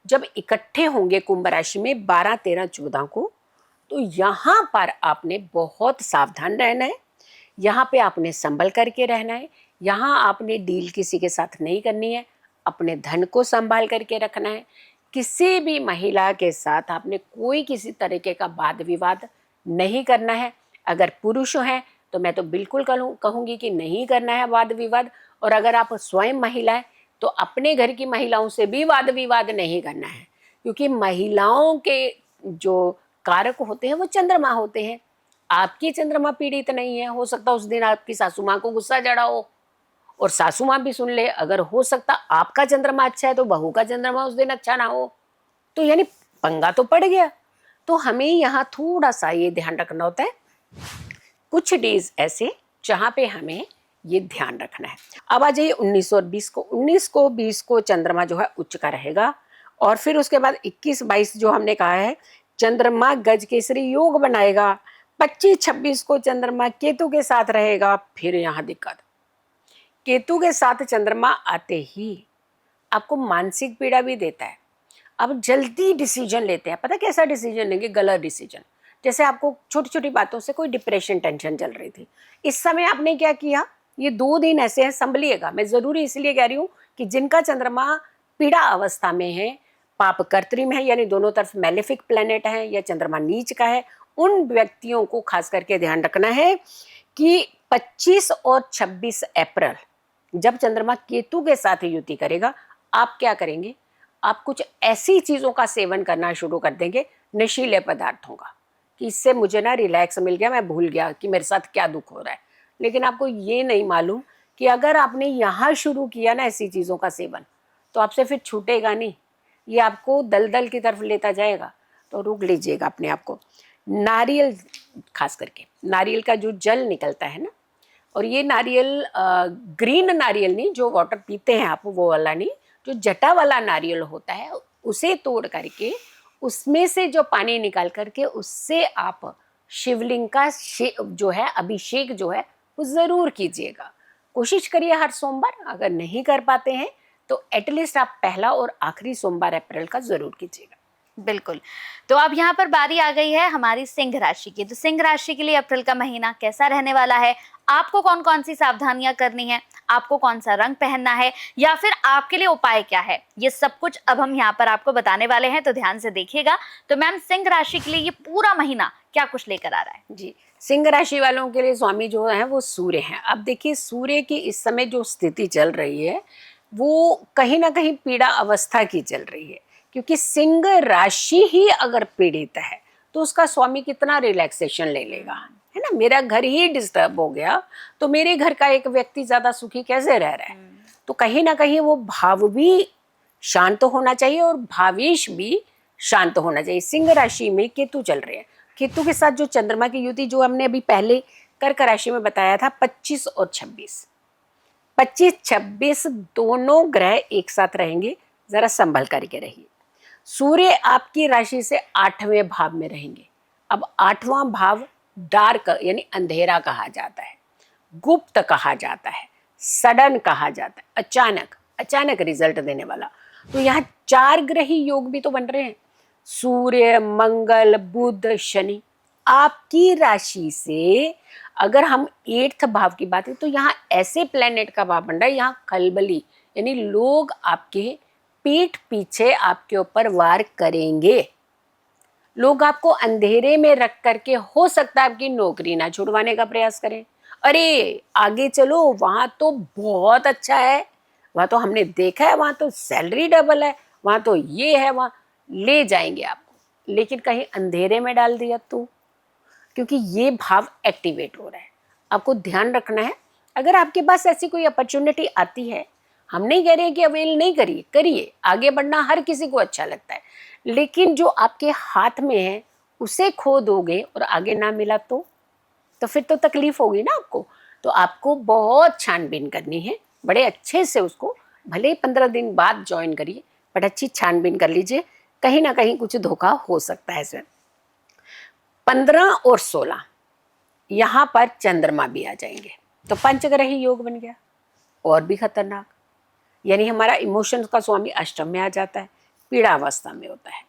जब इकट्ठे होंगे कुंभ राशि में 12, 13, 14 को, तो यहाँ पर आपने बहुत सावधान रहना है। यहाँ पे आपने संभल करके रहना है। यहाँ आपने डील किसी के साथ नहीं करनी है, अपने धन को संभाल करके रखना है। किसी भी महिला के साथ आपने कोई किसी तरीके का वाद विवाद नहीं करना है। अगर पुरुष हैं तो मैं तो बिल्कुल कहूँगी कि नहीं करना है वाद विवाद, और अगर आप स्वयं महिला है तो अपने घर की महिलाओं से भी वाद विवाद नहीं करना है, क्योंकि महिलाओं के जो कारक होते हैं वो चंद्रमा होते हैं। आपकी चंद्रमा पीड़ित नहीं है, हो सकता उस दिन आपकी सासू माँ को गुस्सा चढ़ा हो और सासू माँ भी सुन ले। अगर हो सकता आपका चंद्रमा अच्छा है तो बहू का चंद्रमा उस दिन अच्छा ना हो, तो यानी पंगा तो पड़ गया। तो हमें यहाँ थोड़ा सा ये ध्यान रखना होता है, कुछ डेज ऐसे जहाँ पे हमें ये ध्यान रखना है। अब आ जाइए 19 और 20 को। 19 को 20 को चंद्रमा जो है उच्च का रहेगा, और फिर उसके बाद 21, 22 जो हमने कहा है चंद्रमा गज केसरी योग बनाएगा। 25, 26 को चंद्रमा केतु के साथ रहेगा। फिर यहाँ दिक्कत, केतु के साथ चंद्रमा आते ही आपको मानसिक पीड़ा भी देता है। अब जल्दी डिसीजन लेते हैं, पता कैसा डिसीजन लेंगे? गलत डिसीजन। जैसे आपको छोटी छोटी बातों से कोई डिप्रेशन टेंशन चल रही थी, इस समय आपने क्या किया? ये 2 दिन ऐसे हैं, संभलिएगा। मैं जरूरी इसलिए कह रही हूँ कि जिनका चंद्रमा पीड़ा अवस्था में है, पाप कर्तरी में है, यानी दोनों तरफ मैलेफिक प्लेनेट है या चंद्रमा नीच का है, उन व्यक्तियों को खास करके ध्यान रखना है कि 25 और 26 अप्रैल जब चंद्रमा केतु के साथ युति करेगा, आप क्या करेंगे, आप कुछ ऐसी चीज़ों का सेवन करना शुरू कर देंगे, नशीले पदार्थों का, कि इससे मुझे ना रिलैक्स मिल गया, मैं भूल गया कि मेरे साथ क्या दुख हो रहा है। लेकिन आपको ये नहीं मालूम कि अगर आपने यहाँ शुरू किया ना ऐसी चीज़ों का सेवन, तो आपसे फिर छूटेगा नहीं, ये आपको दलदल की तरफ लेता जाएगा। तो रोक लीजिएगा अपने आप को। नारियल, खास करके नारियल का जो जल निकलता है ना, और ये नारियल ग्रीन नारियल नहीं, जो वाटर पीते हैं आप वो वाला नहीं, जो जटा वाला नारियल होता है उसे तोड़ करके उसमें से जो पानी निकाल करके उससे आप शिवलिंग का जो है अभिषेक जो है वो ज़रूर कीजिएगा। कोशिश करिए हर सोमवार, अगर नहीं कर पाते हैं तो एटलीस्ट आप पहला और आखिरी सोमवार अप्रैल का ज़रूर कीजिएगा। बिल्कुल। तो अब यहाँ पर बारी आ गई है हमारी सिंह राशि की। तो सिंह राशि के लिए अप्रैल का महीना कैसा रहने वाला है, आपको कौन कौन सी सावधानियां करनी है, आपको कौन सा रंग पहनना है, या फिर आपके लिए उपाय क्या है, ये सब कुछ अब हम यहाँ पर आपको बताने वाले हैं, तो ध्यान से देखिएगा। तो मैम, सिंह राशि के लिए ये पूरा महीना क्या कुछ लेकर आ रहा है? जी, सिंह राशि वालों के लिए स्वामी जो है वो सूर्य हैं। अब देखिए, सूर्य की इस समय जो स्थिति चल रही है वो कहीं ना कहीं पीड़ा अवस्था की चल रही है, क्योंकि सिंह राशि ही अगर पीड़ित है तो उसका स्वामी कितना रिलैक्सेशन ले लेगा, है ना। मेरा घर ही डिस्टर्ब हो गया तो मेरे घर का एक व्यक्ति ज्यादा सुखी कैसे रह रहा है। तो कहीं ना कहीं वो भाव भी शांत होना चाहिए और भावेश भी शांत होना चाहिए। सिंह राशि में केतु चल रहे हैं, केतु के साथ जो चंद्रमा की युति जो हमने अभी पहले कर्क राशि में बताया था, 25 और 26, 25-26 दोनों ग्रह एक साथ रहेंगे, जरा संभल करके रहिए। सूर्य आपकी राशि से 8वें भाव में रहेंगे। अब 8वां भाव डार्क यानी अंधेरा कहा जाता है, गुप्त कहा जाता है, सडन कहा जाता है, अचानक अचानक रिजल्ट देने वाला। तो यहाँ 4 ग्रही योग भी तो बन रहे हैं, सूर्य, मंगल, बुध, शनि। आपकी राशि से अगर हम 8th भाव की बात है तो यहाँ ऐसे प्लेनेट का भाव बन रहा है, यहाँ खलबली यानी लोग आपके पीठ पीछे आपके ऊपर वार करेंगे। लोग आपको अंधेरे में रख करके हो सकता है आपकी नौकरी ना छुड़वाने का प्रयास करें। अरे आगे चलो, वहां तो बहुत अच्छा है, वहां तो हमने देखा है, वहां तो सैलरी डबल है, वहां तो ये है, वहां ले जाएंगे आपको। लेकिन कहीं अंधेरे में डाल दिया तो, क्योंकि ये भाव एक्टिवेट हो रहा है, आपको ध्यान रखना है। अगर आपके पास ऐसी कोई अपॉर्चुनिटी आती है, हम नहीं कह रहे कि अवेल नहीं करिए, करिए, आगे बढ़ना हर किसी को अच्छा लगता है, लेकिन जो आपके हाथ में है उसे खो दोगे और आगे ना मिला तो फिर तो तकलीफ होगी ना आपको। तो आपको बहुत छानबीन करनी है, बड़े अच्छे से उसको, भले 15 दिन बाद ज्वाइन करिए, बट अच्छी छानबीन कर लीजिए, कहीं ना कहीं कुछ धोखा हो सकता है इसमें। 15 और 16 यहाँ पर चंद्रमा भी आ जाएंगे, तो पंचग्रही योग बन गया, और भी खतरनाक। यानी हमारा इमोशंस का स्वामी अष्टम में आ जाता है, पीड़ा अवस्था में होता है।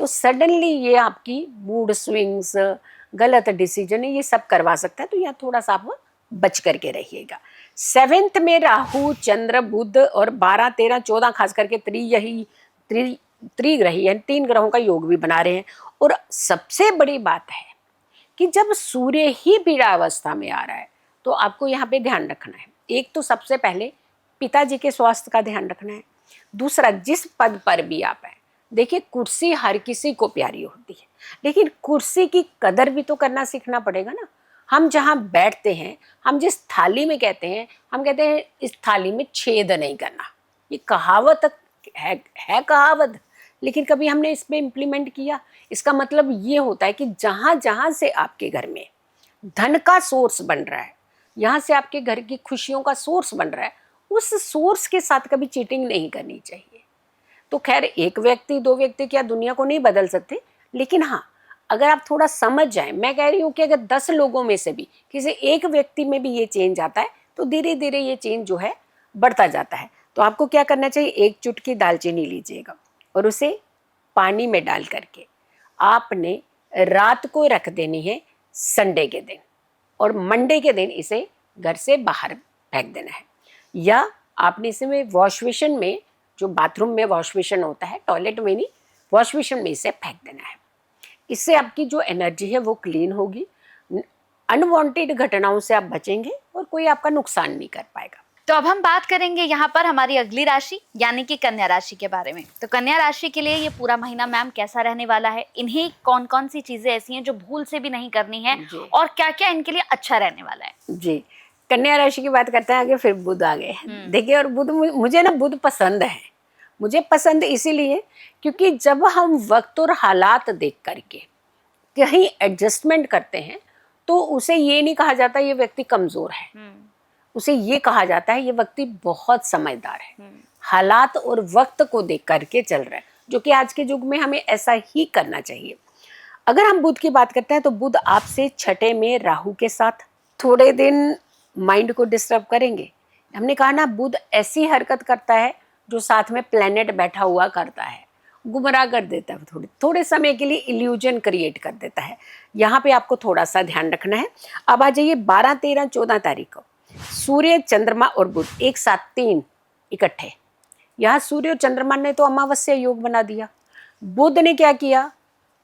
तो सडनली ये आपकी मूड स्विंग्स, गलत डिसीजन ये सब करवा सकता है, तो यहाँ थोड़ा सा आप बच करके रहिएगा। 7th में राहु, चंद्र, बुध और 12, 13, 14 खास करके त्रिग्रही यानी 3 ग्रहों का योग भी बना रहे हैं। और सबसे बड़ी बात है कि जब सूर्य ही पीड़ा अवस्था में आ रहा है तो आपको यहाँ पे ध्यान रखना है। एक तो सबसे पहले पिताजी के स्वास्थ्य का ध्यान रखना है। दूसरा, जिस पद पर भी आप हैं, देखिए कुर्सी हर किसी को प्यारी होती है, लेकिन कुर्सी की कदर भी तो करना सीखना पड़ेगा ना। हम जहाँ बैठते हैं, हम जिस थाली में कहते हैं, हम कहते हैं इस थाली में छेद नहीं करना, ये कहावत है कहावत, लेकिन कभी हमने इस पे इम्प्लीमेंट किया। इसका मतलब ये होता है कि जहाँ जहाँ से आपके घर में धन का सोर्स बन रहा है, यहाँ से आपके घर की खुशियों का सोर्स बन रहा है, उस सोर्स के साथ कभी चीटिंग नहीं करनी चाहिए। तो खैर, एक व्यक्ति 2 व्यक्ति क्या दुनिया को नहीं बदल सकते, लेकिन हाँ, अगर आप थोड़ा समझ जाएं, मैं कह रही हूँ कि अगर 10 लोगों में से भी किसी एक व्यक्ति में भी ये चेंज आता है तो धीरे धीरे ये चेंज जो है बढ़ता जाता है। तो आपको क्या करना चाहिए, 1 चुटकी दालचीनी लीजिएगा और उसे पानी में डाल करके आपने रात को रख देनी है संडे के दिन, और मंडे के दिन इसे घर से बाहर फेंक देना है। या आपने इसे वॉश बेसिन में, जो बाथरूम में वॉश बेसिन होता है, टॉयलेट में नहीं, वॉश बेसिन में इसे फेंक देना है। इससे आपकी जो एनर्जी है वो क्लीन होगी, अनवांटेड घटनाओं से आप बचेंगे और कोई आपका नुकसान नहीं कर पाएगा। तो अब हम बात करेंगे यहाँ पर हमारी अगली राशि यानी कि कन्या राशि के बारे में। तो कन्या राशि के लिए ये पूरा महीना मैम कैसा रहने वाला है? इन्हें कौन कौन सी चीजें ऐसी हैं जो भूल से भी नहीं करनी है, और क्या क्या इनके लिए अच्छा रहने वाला है? जी, कन्या राशि की बात करते हैं आगे, फिर बुध आ गए। देखिए, और बुध, मुझे ना बुध पसंद है। मुझे पसंद इसीलिए क्योंकि जब हम वक्त और हालात देख करके कहीं एडजस्टमेंट करते हैं तो उसे ये नहीं कहा जाता ये व्यक्ति कमजोर है, उसे ये कहा जाता है ये व्यक्ति बहुत समझदार है, हालात और वक्त को देख करके चल रहा है, जो कि आज के युग में हमें ऐसा ही करना चाहिए। अगर हम बुध की बात करते हैं तो बुध आपसे छठे में राहु के साथ थोड़े दिन माइंड को डिस्टर्ब करेंगे। हमने कहा ना, बुध ऐसी हरकत करता है जो साथ में प्लेनेट बैठा हुआ करता है, गुमराह कर देता है, थोड़े समय के लिए इल्यूजन क्रिएट कर देता है। यहाँ पे आपको थोड़ा सा ध्यान रखना है। अब आ जाइए 12, 13, 14 तारीख को सूर्य, चंद्रमा और बुध एक साथ 3 इकट्ठे। यहाँ सूर्य और चंद्रमा ने तो अमावस्या योग बना दिया, बुध ने क्या किया,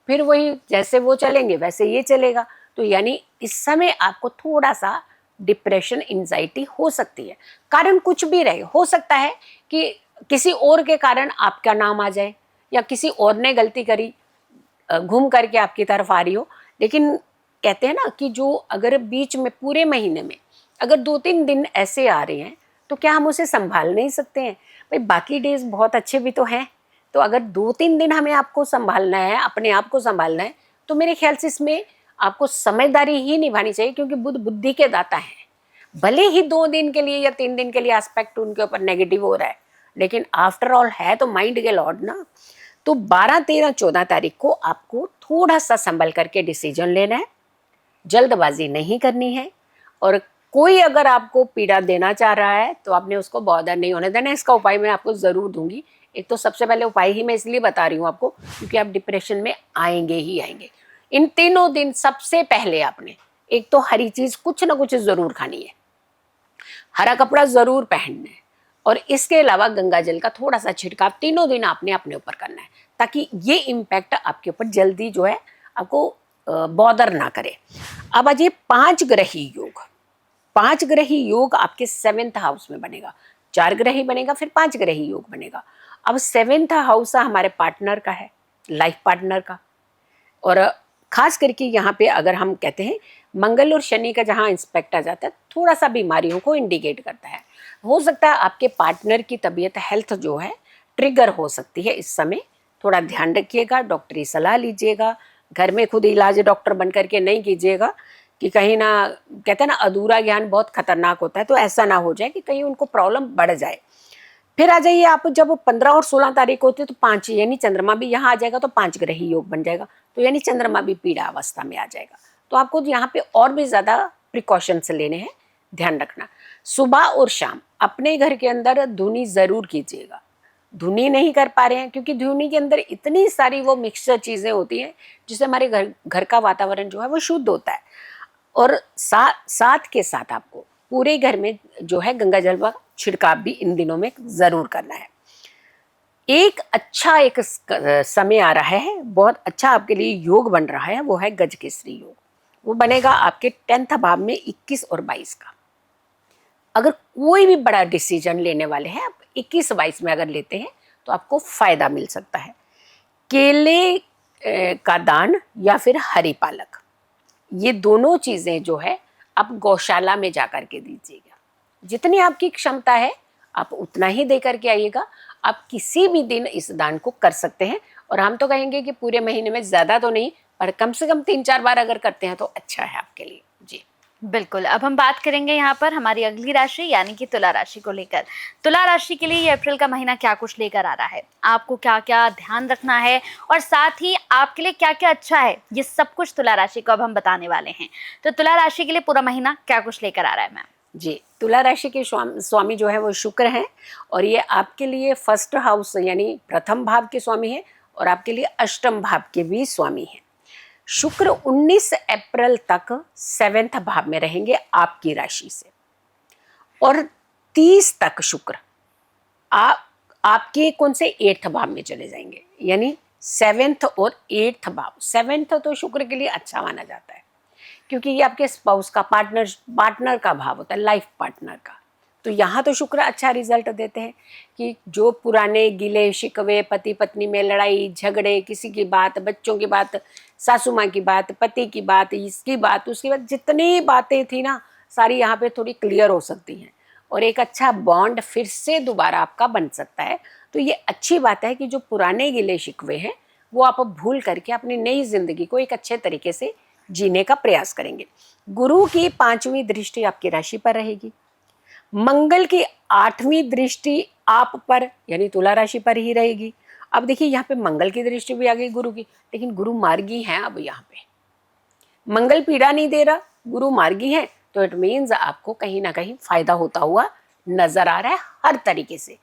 फिर वही जैसे वो चलेंगे वैसे ये चलेगा। तो यानी इस समय आपको थोड़ा सा डिप्रेशन, एंजाइटी हो सकती है। कारण कुछ भी रहे, हो सकता है कि किसी और के कारण आपका नाम आ जाए या किसी और ने गलती करी, घूम करके आपकी तरफ आ रही हो। लेकिन कहते हैं ना कि जो अगर बीच में पूरे महीने में अगर 2-3 दिन ऐसे आ रहे हैं तो क्या हम उसे संभाल नहीं सकते हैं? भाई बाकी डेज बहुत अच्छे भी तो हैं। तो अगर 2-3 दिन हमें आपको संभालना है, अपने आप को संभालना है, तो मेरे ख्याल से इसमें आपको समझदारी ही निभानी चाहिए, क्योंकि बुध बुद्धि के दाता है। भले ही 2 दिन के लिए या 3 दिन के लिए एस्पेक्ट उनके ऊपर नेगेटिव हो रहा है, लेकिन आफ्टर ऑल है तो माइंड के लॉर्ड ना। तो 12, 13, 14 तारीख को आपको थोड़ा सा संभल करके डिसीजन लेना है, जल्दबाजी नहीं करनी है। और कोई अगर आपको पीड़ा देना चाह रहा है तो आपने उसको बॉदर नहीं होने देना। इसका उपाय मैं आपको ज़रूर दूंगी। एक तो सबसे पहले उपाय ही मैं इसलिए बता रही हूँ आपको क्योंकि आप डिप्रेशन में आएंगे ही आएंगे। इन तीनों दिन सबसे पहले आपने एक तो हरी चीज़ कुछ ना कुछ ज़रूर खानी है, हरा कपड़ा ज़रूर पहनना है, और इसके अलावा गंगा जल का थोड़ा सा छिड़काव तीनों दिन आपने अपने ऊपर करना है, ताकि ये इम्पैक्ट आपके ऊपर जल्दी जो है आपको बॉदर ना करे। अब आज ये 5 ग्रही योग, 5 ग्रही योग आपके 7th हाउस में बनेगा। 4 ग्रही बनेगा, फिर 5 ग्रही योग बनेगा। अब 7th हाउस हमारे पार्टनर का है, लाइफ पार्टनर का। और खास करके यहाँ पे अगर हम कहते हैं मंगल और शनि का जहाँ इंस्पेक्ट आ जाता है, थोड़ा सा बीमारियों को इंडिकेट करता है। हो सकता है आपके पार्टनर की तबीयत, हेल्थ जो है ट्रिगर हो सकती है इस समय। थोड़ा ध्यान रखिएगा, डॉक्टरी सलाह लीजिएगा। घर में खुद इलाज डॉक्टर बन करके नहीं कीजिएगा कि कहीं ना, कहते हैं ना अधूरा ज्ञान बहुत खतरनाक होता है, तो ऐसा ना हो जाए कि कहीं उनको प्रॉब्लम बढ़ जाए। फिर आ जाइए आप, जब 15 और 16 तारीख होती है तो 5 यानी चंद्रमा भी यहाँ आ जाएगा, तो 5 ग्रही योग बन जाएगा। तो यानी चंद्रमा भी पीड़ा अवस्था में आ जाएगा। तो आपको यहाँ पे और भी ज़्यादा प्रिकॉशंस लेने हैं, ध्यान रखना। सुबह और शाम अपने घर के अंदर धुनी ज़रूर कीजिएगा। धुनी नहीं कर पा रहे हैं क्योंकि धुनी के अंदर इतनी सारी वो मिक्सचर चीज़ें होती हैं जिससे हमारे घर का वातावरण जो है वो शुद्ध होता है। और साथ के साथ आपको पूरे घर में जो है गंगा जल का छिड़काव भी इन दिनों में ज़रूर करना है। एक अच्छा एक समय आ रहा है, बहुत अच्छा आपके लिए योग बन रहा है, वो है गजकेसरी योग। वो बनेगा आपके 10th भाव में 21 और 22 का। अगर कोई भी बड़ा डिसीजन लेने वाले हैं आप 21-22 में अगर लेते हैं तो आपको फायदा मिल सकता है। केले का दान या फिर हरी पालक, ये दोनों चीज़ें जो है आप गौशाला में जा कर के दीजिएगा। जितनी आपकी क्षमता है आप उतना ही दे करके आइएगा। आप किसी भी दिन इस दान को कर सकते हैं, और हम तो कहेंगे कि पूरे महीने में ज़्यादा तो नहीं, पर कम से कम 3-4 बार अगर करते हैं तो अच्छा है आपके लिए। जी बिल्कुल। अब हम बात करेंगे यहाँ पर हमारी अगली राशि यानी कि तुला राशि को लेकर। तुला राशि के लिए ये अप्रैल का महीना क्या कुछ लेकर आ रहा है, आपको क्या क्या ध्यान रखना है, और साथ ही आपके लिए क्या क्या अच्छा है, ये सब कुछ तुला राशि को अब हम बताने वाले हैं। तो तुला राशि के लिए पूरा महीना क्या कुछ लेकर आ रहा है मैम? जी, तुला राशि के स्वामी जो है वो शुक्र हैं, और ये आपके लिए 1st हाउस यानी प्रथम भाव के स्वामी हैं, और आपके लिए अष्टम भाव के भी स्वामी हैं। शुक्र 19 अप्रैल तक 7th भाव में रहेंगे आपकी राशि से, और 30 तक शुक्र आपके कौन से 8th भाव में चले जाएंगे, यानी 7th और 8th भाव। 7th तो शुक्र के लिए अच्छा माना जाता है क्योंकि ये आपके स्पाउस का, पार्टनर का भाव होता है, लाइफ पार्टनर का। तो यहाँ तो शुक्र अच्छा रिजल्ट देते हैं कि जो पुराने गिले शिकवे, पति पत्नी में लड़ाई झगड़े, किसी की बात, बच्चों की बात, सासू माँ की बात, पति की बात, इसकी बात, उसकी बात, जितनी बातें थी ना सारी यहाँ पे थोड़ी क्लियर हो सकती हैं और एक अच्छा बॉन्ड फिर से दोबारा आपका बन सकता है। तो ये अच्छी बात है कि जो पुराने गिले शिकवे हैं वो आप भूल करके अपनी नई जिंदगी को एक अच्छे तरीके से जीने का प्रयास करेंगे। गुरु की 5वीं दृष्टि आपकी राशि पर रहेगी। मंगल की 8वीं दृष्टि आप पर यानी तुला राशि पर ही रहेगी। अब देखिए यहाँ पे मंगल की दृष्टि भी आ गई गुरु की, लेकिन गुरु मार्गी हैं। अब यहाँ पे मंगल पीड़ा नहीं दे रहा, गुरु मार्गी है, तो इट मीन्स आपको कहीं ना कहीं फायदा होता हुआ नजर आ रहा है हर तरीके से।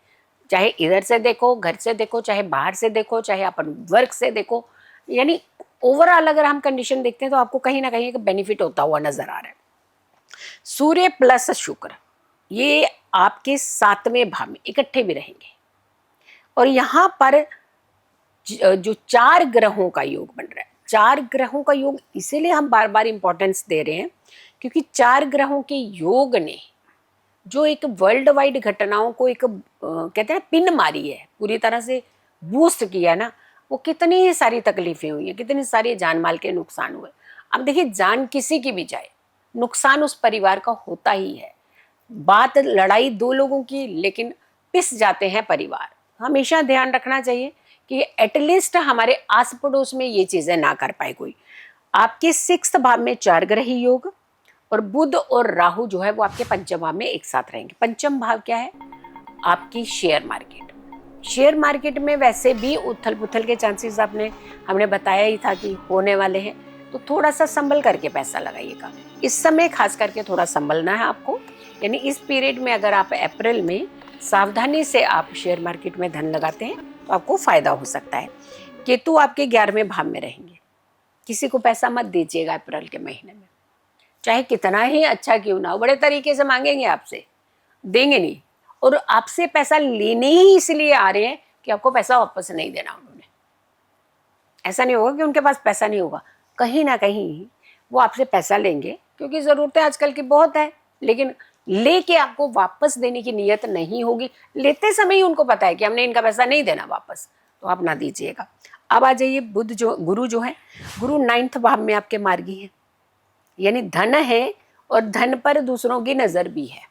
चाहे इधर से देखो, घर से देखो, चाहे बाहर से देखो, चाहे अपन वर्क से देखो, यानी ओवरऑल अगर हम कंडीशन देखते हैं तो आपको कहीं ना कहीं एक बेनिफिट होता हुआ नजर आ रहा है। सूर्य प्लस शुक्र ये आपके 7वें भाव में इकट्ठे भी रहेंगे और यहाँ पर जो 4 ग्रहों का योग बन रहा है, 4 ग्रहों का योग इसीलिए हम बार बार इंपॉर्टेंस दे रहे हैं क्योंकि 4 ग्रहों के योग ने जो एक वर्ल्ड वाइड घटनाओं को एक कहते हैं पिन मारी है, पूरी तरह से बूस्ट किया ना, वो कितनी सारी तकलीफें हुई हैं, कितनी सारी जान माल के नुकसान हुए। अब देखिए जान किसी की भी जाए, नुकसान उस परिवार का होता ही है। बात लड़ाई 2 लोगों की, लेकिन पिस जाते हैं परिवार। हमेशा ध्यान रखना चाहिए कि एटलीस्ट हमारे आस पड़ोस में ये चीजें ना कर पाए कोई। आपके 6th भाव में 4 ग्रही योग और बुध और राहु जो है वो आपके 5म भाव में एक साथ रहेंगे। 5म भाव क्या है? आपकी शेयर मार्केट। शेयर मार्केट में वैसे भी उथल पुथल के चांसेस हमने बताया ही था कि होने वाले हैं, तो थोड़ा सा संभल करके पैसा लगाइएगा। इस समय खास करके थोड़ा संभलना है आपको, यानी इस पीरियड में अगर आप अप्रैल में सावधानी से आप शेयर मार्केट में धन लगाते हैं तो आपको फायदा हो सकता है। केतु आपके 11वें भाव में रहेंगे। किसी को पैसा मत दीजिएगा अप्रैल के महीने में, चाहे कितना ही अच्छा क्यों ना हो, बड़े तरीके से मांगेंगे आपसे, देंगे नहीं, और आपसे पैसा लेने ही इसलिए आ रहे हैं कि आपको पैसा वापस नहीं देना उन्होंने। ऐसा नहीं होगा कि उनके पास पैसा नहीं होगा, कहीं ना कहीं वो आपसे पैसा लेंगे क्योंकि ज़रूरतें आजकल की बहुत है, लेकिन लेके आपको वापस देने की नीयत नहीं होगी। लेते समय ही उनको पता है कि हमने इनका पैसा नहीं देना वापस, तो आप ना दीजिएगा। अब आ जाइए गुरु जो है, गुरु 9th भाव में आपके मार्गी है, यानी धन है और धन पर दूसरों की नज़र भी है।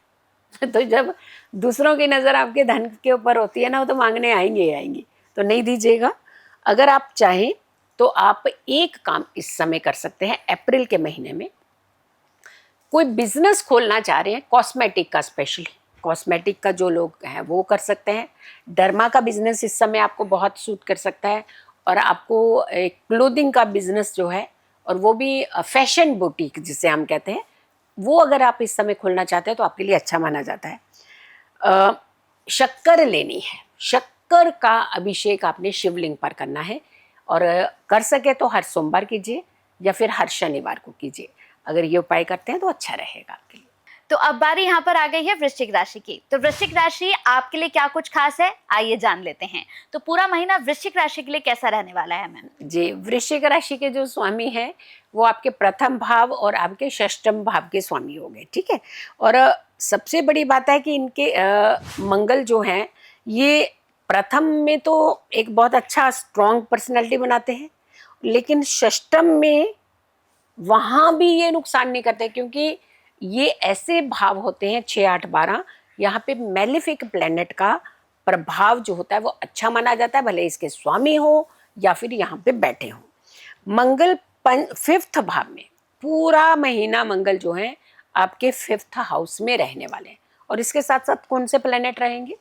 तो जब दूसरों की नज़र आपके धन के ऊपर होती है ना, वो तो मांगने आएंगे, तो नहीं दीजिएगा। अगर आप चाहें तो आप एक काम इस समय कर सकते हैं, अप्रैल के महीने में कोई बिजनेस खोलना चाह रहे हैं, कॉस्मेटिक का, स्पेशली कॉस्मेटिक का जो लोग हैं वो कर सकते हैं। डर्मा का बिजनेस इस समय आपको बहुत सूट कर सकता है, और आपको एक क्लोथिंग का बिजनेस जो है, और वो भी फैशन बुटीक जिसे हम कहते हैं, वो अगर आप इस समय खोलना चाहते हैं तो आपके लिए अच्छा माना जाता है। शक्कर लेनी है, शक्कर का अभिषेक आपने शिवलिंग पर करना है, और कर सके तो हर सोमवार कीजिए या फिर हर शनिवार को कीजिए। अगर ये उपाय करते हैं तो अच्छा रहेगा आपके लिए। तो अब बारी यहाँ पर आ गई है वृश्चिक राशि की। तो वृश्चिक राशि आपके लिए क्या कुछ खास है, आइए जान लेते हैं। तो पूरा महीना वृश्चिक राशि के लिए कैसा रहने वाला है मैम? जी, वृश्चिक राशि के जो स्वामी हैं वो आपके 1म भाव और आपके 6म भाव के स्वामी हो गए, ठीक है। और सबसे बड़ी बात है कि इनके मंगल जो हैं ये 1म में तो एक बहुत अच्छा स्ट्रॉन्ग पर्सनैलिटी बनाते हैं, लेकिन 6म में वहाँ भी ये नुकसान नहीं करते, क्योंकि ये ऐसे भाव होते हैं 6, 8, 12, यहाँ पे मेलेफिक प्लेनेट का प्रभाव जो होता है वो अच्छा माना जाता है, भले इसके स्वामी हो या फिर यहाँ पे बैठे हो। मंगल 5th भाव में, पूरा महीना मंगल जो है आपके 5th हाउस में रहने वाले हैं, और इसके साथ साथ कौन से प्लेनेट रहेंगे?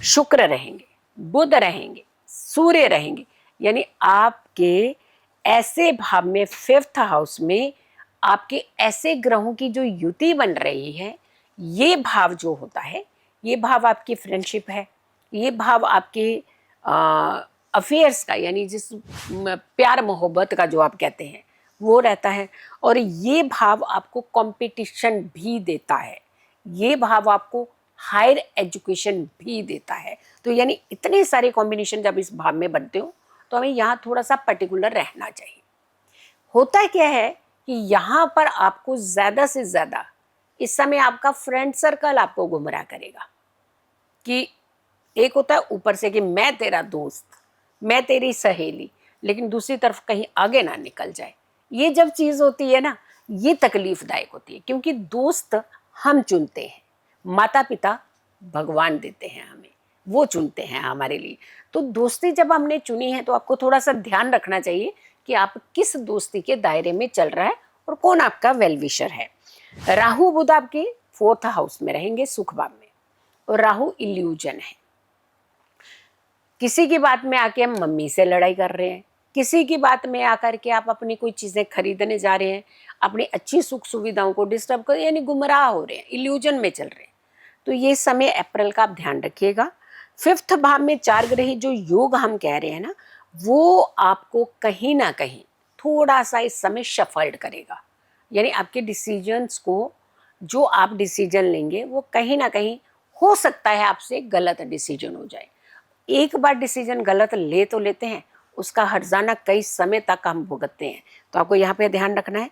शुक्र रहेंगे, बुध रहेंगे, सूर्य रहेंगे, यानी आपके ऐसे भाव में 5th हाउस में आपके ऐसे ग्रहों की जो युति बन रही है, ये भाव जो होता है, ये भाव आपकी फ्रेंडशिप है, ये भाव आपके अफेयर्स का, यानी जिस प्यार मोहब्बत का जो आप कहते हैं वो रहता है, और ये भाव आपको कंपटीशन भी देता है, ये भाव आपको हायर एजुकेशन भी देता है। तो यानी इतने सारे कॉम्बिनेशन जब इस भाव में बनते हो तो हमें यहाँ थोड़ा सा पर्टिकुलर रहना चाहिए। होता क्या है कि यहाँ पर आपको ज़्यादा से ज़्यादा इस समय आपका फ्रेंड सर्कल आपको गुमराह करेगा कि एक होता है ऊपर से कि मैं तेरा दोस्त, मैं तेरी सहेली, लेकिन दूसरी तरफ कहीं आगे ना निकल जाए। ये जब चीज़ होती है ना, ये तकलीफदायक होती है, क्योंकि दोस्त हम चुनते हैं, माता पिता भगवान देते हैं हमें, वो चुनते हैं हमारे लिए। तो दोस्ती जब हमने चुनी है तो आपको थोड़ा सा ध्यान रखना चाहिए कि आप किस दोस्ती के दायरे में चल रहा है और कौन आपका वेल विशर है। राहु बुध आपके 4th हाउस में रहेंगे, सुख भाव में, और राहु इल्यूजन है। किसी की बात में आके हम मम्मी से लड़ाई कर रहे हैं, किसी की बात में आकर के आप अपनी कोई चीज़ें खरीदने जा रहे हैं, अपनी अच्छी सुख सुविधाओं को डिस्टर्ब कर, यानी गुमराह हो रहे हैं, इल्यूजन में चल रहे हैं। तो ये समय अप्रैल का आप ध्यान रखिएगा। 5th भाव में 4 ग्रही जो योग हम कह रहे हैं ना, वो आपको कहीं ना कहीं थोड़ा सा इस समय शफल्ड करेगा, यानी आपके डिसीजंस को, जो आप डिसीजन लेंगे वो कहीं ना कहीं हो सकता है आपसे गलत डिसीजन हो जाए। एक बार डिसीजन गलत ले तो लेते हैं, उसका हर्जाना कई समय तक हम भुगतते हैं। तो आपको यहाँ पे ध्यान रखना है।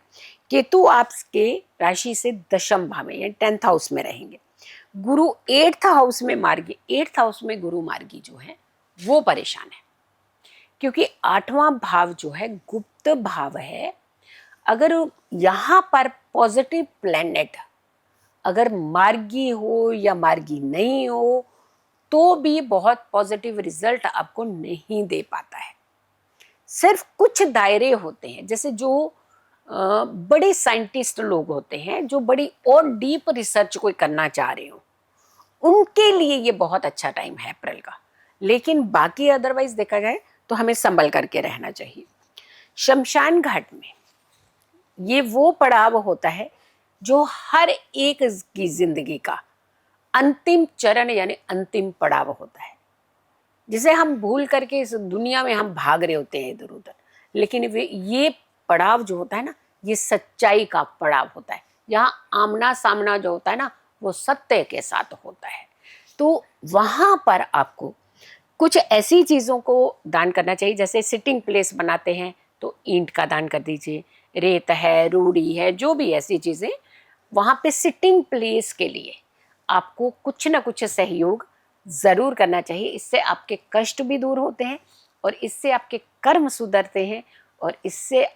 केतु आपके राशि से 10th भाव में यानी 10th हाउस में रहेंगे। गुरु 8th हाउस में मार्गी, 8th हाउस में गुरु मार्गी जो है वो परेशान है, क्योंकि 8वां भाव जो है गुप्त भाव है। अगर यहाँ पर पॉजिटिव प्लैनेट अगर मार्गी हो या मार्गी नहीं हो तो भी बहुत पॉजिटिव रिजल्ट आपको नहीं दे पाता है। सिर्फ कुछ दायरे होते हैं, जैसे जो बड़े साइंटिस्ट लोग होते हैं, जो बड़ी और डीप रिसर्च कोई करना चाह रहे हो, उनके लिए ये बहुत अच्छा टाइम है अप्रैल का। लेकिन बाकी अदरवाइज देखा जाए तो हमें संभल करके रहना चाहिए। शमशान घाट में ये वो पड़ाव होता है जो हर एक की जिंदगी का अंतिम चरण यानी अंतिम पड़ाव होता है, जिसे हम भूल करके इस दुनिया में हम भाग रहे होते हैं इधर उधर। लेकिन ये पड़ाव जो होता है ना, ये सच्चाई का पड़ाव होता है। यहाँ आमना सामना जो होता है ना, वो सत्य के साथ होता है। तो वहाँ पर आपको कुछ ऐसी चीज़ों को दान करना चाहिए, जैसे सिटिंग प्लेस बनाते हैं तो ईंट का दान कर दीजिए, रेत है, रूढ़ी है, जो भी ऐसी चीज़ें, वहाँ पे सिटिंग प्लेस के लिए आपको कुछ ना कुछ सहयोग ज़रूर करना चाहिए। इससे आपके कष्ट भी दूर होते हैं और इससे आपके कर्म सुधरते हैं और इससे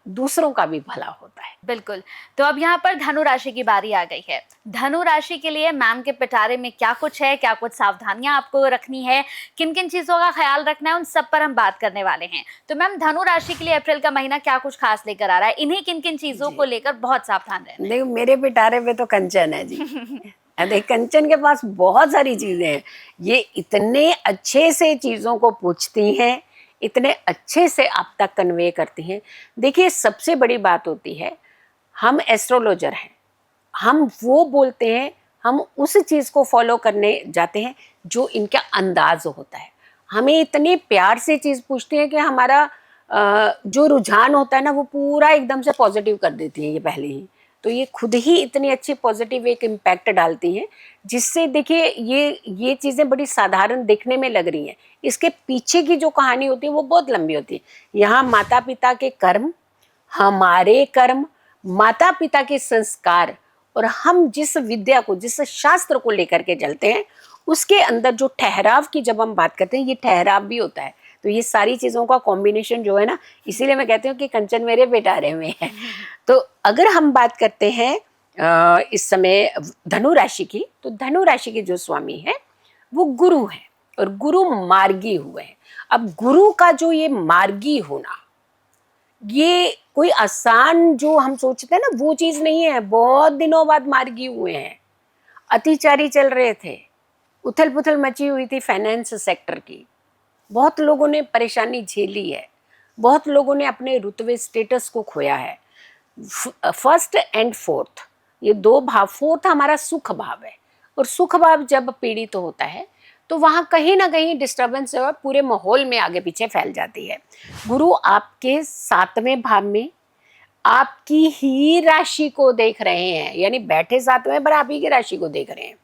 दूसरों का भी भला होता है। बिल्कुल। तो अब यहाँ पर धनु राशि की बारी आ गई है। धनु राशि के लिए मैम के पिटारे में क्या कुछ है, क्या कुछ सावधानियां आपको रखनी है, किन किन चीज़ों का ख्याल रखना है, उन सब पर हम बात करने वाले हैं। तो मैम, धनु राशि के लिए अप्रैल का महीना क्या कुछ खास लेकर आ रहा है? इन्हीं किन किन चीज़ों को लेकर बहुत सावधान रहना है? देखो, मेरे पिटारे पे तो कंचन है जी। देख, कंचन के पास बहुत सारी चीज़ें हैं। ये इतने अच्छे से चीज़ों को पूछती हैं, इतने अच्छे से आप तक कन्वे करती हैं। देखिए, सबसे बड़ी बात होती है, हम एस्ट्रोलॉजर हैं, हम वो बोलते हैं, हम उस चीज़ को फॉलो करने जाते हैं जो इनका अंदाज होता है। हमें इतने प्यार से चीज़ पूछते हैं कि हमारा जो रुझान होता है ना, वो पूरा एकदम से पॉजिटिव कर देती है ये पहले ही। तो ये खुद ही इतनी अच्छी पॉजिटिव एक इम्पैक्ट डालती हैं, जिससे देखिए ये चीज़ें बड़ी साधारण देखने में लग रही हैं, इसके पीछे की जो कहानी होती है वो बहुत लंबी होती है। यहाँ माता पिता के कर्म, हमारे कर्म, माता पिता के संस्कार, और हम जिस विद्या को, जिस शास्त्र को लेकर के चलते हैं, उसके अंदर जो ठहराव की जब हम बात करते हैं, ये ठहराव भी होता है। तो ये सारी चीज़ों का कॉम्बिनेशन जो है ना, इसीलिए मैं कहती हूँ कि कंचन मेरे पिटारे में है। तो अगर हम बात करते हैं इस समय धनु राशि की, तो धनु राशि के जो स्वामी है वो गुरु है, और गुरु मार्गी हुए हैं। अब गुरु का जो ये मार्गी होना, ये कोई आसान जो हम सोचते हैं ना, वो चीज़ नहीं है। बहुत दिनों बाद मार्गी हुए हैं, अतिचारी चल रहे थे, उथल पुथल मची हुई थी फाइनेंस सेक्टर की, बहुत लोगों ने परेशानी झेली है, बहुत लोगों ने अपने रुतबे स्टेटस को खोया है। 1st and 4th, ये 2 भाव, 4th हमारा सुख भाव है, और सुख भाव जब पीड़ित तो होता है तो वहाँ कहीं ना कहीं डिस्टर्बेंस जो है पूरे माहौल में आगे पीछे फैल जाती है। गुरु आपके 7वें भाव में आपकी ही राशि को देख रहे हैं, यानी बैठे 7वें पर आप ही की राशि को देख रहे हैं।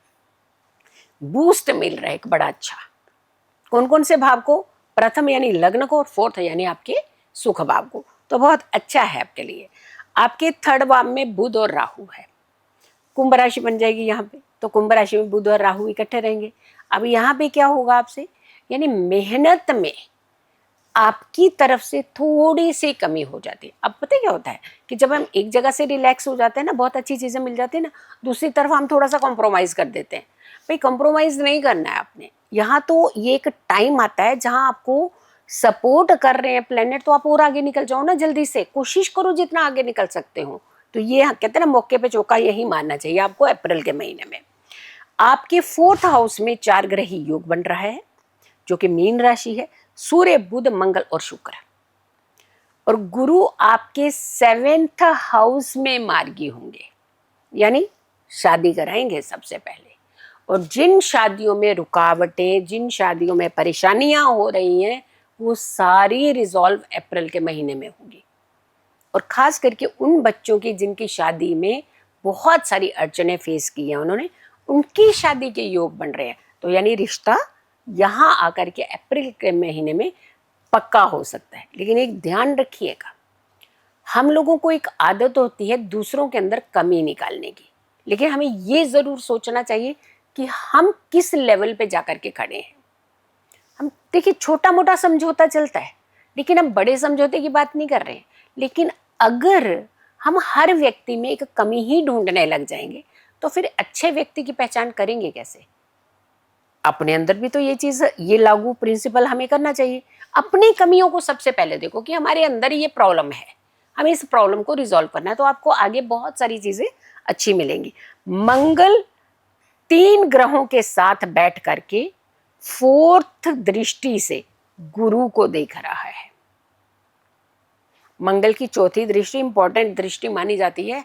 बूस्ट मिल रहा है एक बड़ा अच्छा। कौन कौन से भाव को? प्रथम यानी लग्न को, और 4th यानी आपके सुख भाव को। तो बहुत अच्छा है आपके लिए। आपके 3rd भाव में बुध और राहु है। कुंभ राशि बन जाएगी यहाँ पे, तो कुंभ राशि में बुध और राहु इकट्ठे रहेंगे। अब यहाँ पे क्या होगा आपसे, यानी मेहनत में आपकी तरफ से थोड़ी सी कमी हो जाती है। अब पता है क्या होता है कि जब हम एक जगह से रिलैक्स हो जाते हैं ना, बहुत अच्छी चीज़ें मिल जाती है ना, दूसरी तरफ हम थोड़ा सा कॉम्प्रोमाइज़ कर देते हैं। भाई कॉम्प्रोमाइज़ नहीं करना है आपने यहाँ। तो ये एक टाइम आता है जहाँ आपको सपोर्ट कर रहे हैं प्लेनेट, तो आप और आगे निकल जाओ ना, जल्दी से कोशिश करो जितना आगे निकल सकते हो। तो ये कहते हैं ना, मौके पे चौका, यही मानना चाहिए आपको। अप्रैल के महीने में आपके 4th हाउस में 4 ग्रही योग बन रहा है, जो कि मीन राशि है। सूर्य, बुध, मंगल और शुक्र, और गुरु आपके 7th हाउस में मार्गी होंगे, यानी शादी कराएंगे सबसे पहले। और जिन शादियों में रुकावटें, जिन शादियों में परेशानियां हो रही हैं, वो सारी रिजॉल्व अप्रैल के महीने में होगी। और खास करके उन बच्चों की जिनकी शादी में बहुत सारी अड़चनें फेस की हैं उन्होंने, उनकी शादी के योग बन रहे हैं। तो यानी रिश्ता यहाँ आकर के अप्रैल के महीने में पक्का हो सकता है। लेकिन एक ध्यान रखिएगा, हम लोगों को एक आदत होती है दूसरों के अंदर कमी निकालने की, लेकिन हमें ये ज़रूर सोचना चाहिए कि हम किस लेवल पे जाकर के खड़े हैं। हम देखिए छोटा मोटा समझौता चलता है, लेकिन हम बड़े समझौते की बात नहीं कर रहे हैं। लेकिन अगर हम हर व्यक्ति में एक कमी ही ढूंढने लग जाएंगे, तो फिर अच्छे व्यक्ति की पहचान करेंगे कैसे? अपने अंदर भी तो ये चीज़, ये लागू प्रिंसिपल हमें करना चाहिए। अपनी कमियों को सबसे पहले देखो कि हमारे अंदर ये प्रॉब्लम है, हमें इस प्रॉब्लम को रिजॉल्व करना है, तो आपको आगे बहुत सारी चीज़ें अच्छी मिलेंगी। मंगल 3 ग्रहों के साथ बैठ करके 4th दृष्टि से गुरु को देख रहा है। मंगल की 4थी दृष्टि इंपॉर्टेंट दृष्टि मानी जाती है,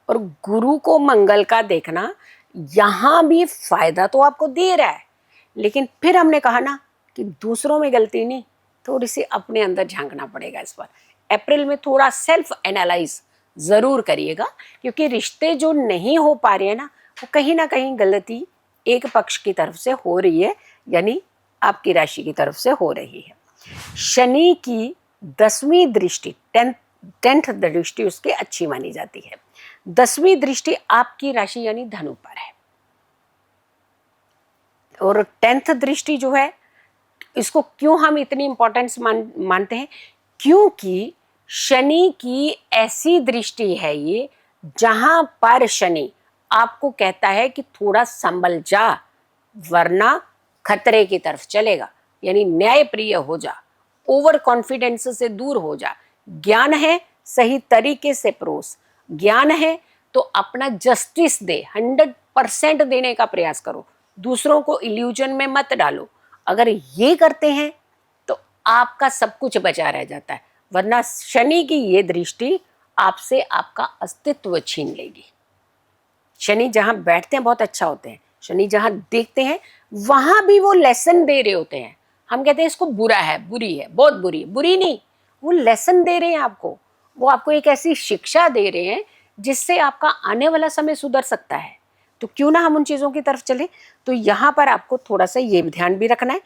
और गुरु को मंगल का देखना यहाँ भी फायदा तो आपको दे रहा है। लेकिन फिर हमने कहा ना कि दूसरों में गलती नहीं, थोड़ी सी अपने अंदर झांकना पड़ेगा इस पर। अप्रैल में थोड़ा सेल्फ एनालाइज ज़रूर करिएगा, क्योंकि रिश्ते जो नहीं हो पा रहे हैं ना, वो कहीं ना कहीं गलती एक पक्ष की तरफ से हो रही है, यानी आपकी राशि की तरफ से हो रही है। शनि की 10वीं दृष्टि, 10th दृष्टि उसकी अच्छी मानी जाती है। 10वीं दृष्टि आपकी राशि यानी धनु पर है, और 10th दृष्टि जो है, इसको क्यों हम इतनी इंपॉर्टेंस मानते हैं, क्योंकि शनि की ऐसी दृष्टि है ये जहां पर शनि आपको कहता है कि थोड़ा संभल जा, वरना खतरे की तरफ चलेगा। यानी न्यायप्रिय हो जा, ओवर कॉन्फिडेंस से दूर हो जा। ज्ञान है, सही तरीके से परोस। ज्ञान है तो अपना जस्टिस दे, 100% देने का प्रयास करो, दूसरों को इल्यूजन में मत डालो। अगर ये करते हैं तो आपका सब कुछ बचा रह जाता है, वरना शनि की ये दृष्टि आपसे आपका अस्तित्व छीन लेगी। शनि जहाँ बैठते हैं बहुत अच्छा होते हैं, शनि जहाँ देखते हैं वहाँ भी वो लेसन दे रहे होते हैं। हम कहते हैं इसको बुरा है, बुरी है, बहुत बुरी, बुरी नहीं, वो लेसन दे रहे हैं आपको। वो आपको एक ऐसी शिक्षा दे रहे हैं जिससे आपका आने वाला समय सुधर सकता है। तो क्यों ना हम उन चीज़ों की तरफ चले। तो यहाँ पर आपको थोड़ा सा ये ध्यान भी रखना है,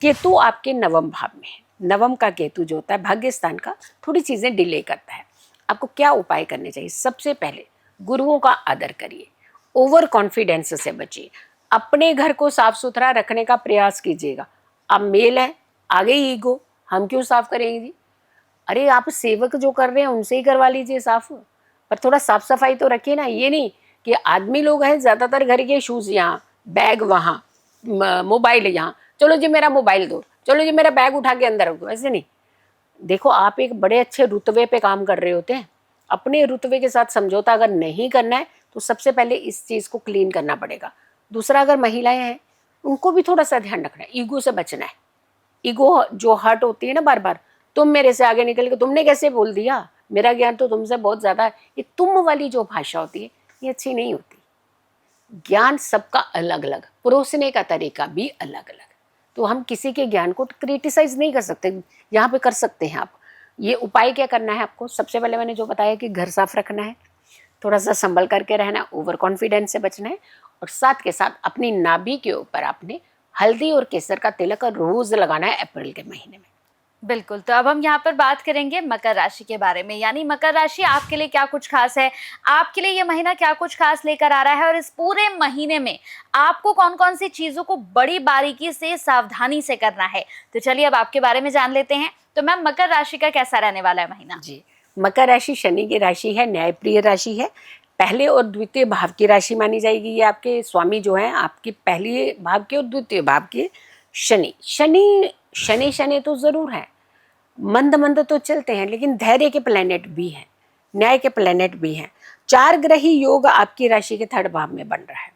केतु आपके 9वें भाव में है। 9वें का केतु जो होता है भाग्य स्थान का, थोड़ी चीज़ें डिले करता है। आपको क्या उपाय करने चाहिए? सबसे पहले गुरुओं का आदर करिए, ओवर कॉन्फिडेंस से बचिए, अपने घर को साफ सुथरा रखने का प्रयास कीजिएगा। अब मेल है, आगे ईगो, हम क्यों साफ करेंगे जी? अरे आप सेवक जो कर रहे हैं उनसे ही करवा लीजिए साफ, पर थोड़ा साफ सफाई तो रखिए ना। ये नहीं कि आदमी लोग हैं ज़्यादातर घर के, शूज़ यहाँ, बैग वहाँ, मोबाइल यहाँ, चलो जी मेरा मोबाइल दो, चलो जी मेरा बैग उठा के अंदर रख दो। ऐसे नहीं। देखो आप एक बड़े अच्छे रुतबे पे काम कर रहे होते हैं, अपने रुतबे के साथ समझौता अगर नहीं करना है तो सबसे पहले इस चीज़ को क्लीन करना पड़ेगा। दूसरा, अगर महिलाएं हैं उनको भी थोड़ा सा ध्यान रखना है, ईगो से बचना है। ईगो जो हर्ट होती है ना बार बार, तुम मेरे से आगे निकल के तुमने कैसे बोल दिया, मेरा ज्ञान तो तुमसे बहुत ज़्यादा है, ये तुम वाली जो भाषा होती है ये अच्छी नहीं होती। ज्ञान सबका अलग अलग, परोसने का तरीका भी अलग अलग। तो हम किसी के ज्ञान को क्रिटिसाइज नहीं कर सकते, यहाँ पे कर सकते हैं आप। ये उपाय क्या करना है आपको? सबसे पहले मैंने जो बताया कि घर साफ रखना है, थोड़ा सा संभल करके रहना, ओवर कॉन्फिडेंस से बचना है, और साथ के साथ अपनी नाभि के ऊपर आपने हल्दी और केसर का तिलक रोज लगाना है अप्रैल के महीने में। बिल्कुल, तो अब हम यहाँ पर बात करेंगे मकर राशि के बारे में, यानी मकर राशि आपके लिए क्या कुछ खास है, आपके लिए ये महीना क्या कुछ खास लेकर आ रहा है और इस पूरे महीने में आपको कौन-कौन सी चीज़ों को बड़ी बारीकी से, सावधानी से करना है। तो चलिए अब आपके बारे में जान लेते हैं। तो मैम मकर राशि का कैसा रहने वाला है महीना? जी, मकर राशि शनि की राशि है, न्यायप्रिय राशि है। पहले और द्वितीय भाव की राशि मानी जाएगी। ये आपके स्वामी जो हैं आपके पहले भाव के और द्वितीय भाव के शनि। शनि तो ज़रूर हैं, मंद तो चलते हैं, लेकिन धैर्य के प्लैनेट भी हैं, न्याय के प्लैनेट भी हैं। 4 ग्रही योग आपकी राशि के 3rd भाव में बन रहा है।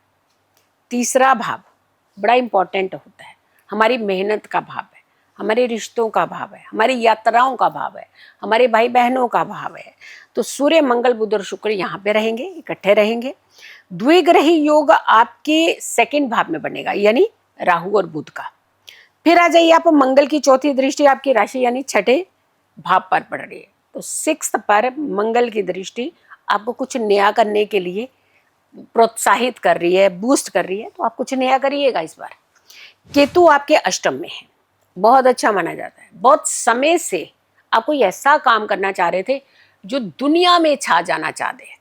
तीसरा भाव बड़ा इंपॉर्टेंट होता है, हमारी मेहनत का भाव है, हमारे रिश्तों का भाव है, हमारी यात्राओं का भाव है, हमारे भाई बहनों का भाव है। तो सूर्य मंगल बुध और शुक्र यहाँ पे रहेंगे, इकट्ठे रहेंगे। द्विग्रही योग आपके 2nd भाव में बनेगा, यानी राहु और बुध का। फिर आ जाइए आप, मंगल की 4थी दृष्टि आपकी राशि यानी 6ठे भाव पर पड़ रही है। तो 6th पर मंगल की दृष्टि आपको कुछ नया करने के लिए प्रोत्साहित कर रही है, बूस्ट कर रही है, तो आप कुछ नया करिएगा इस बार। केतु आपके अष्टम में है, बहुत अच्छा माना जाता है। बहुत समय से आप कोई ऐसा काम करना चाह रहे थे जो दुनिया में छा जाना चाहते थे,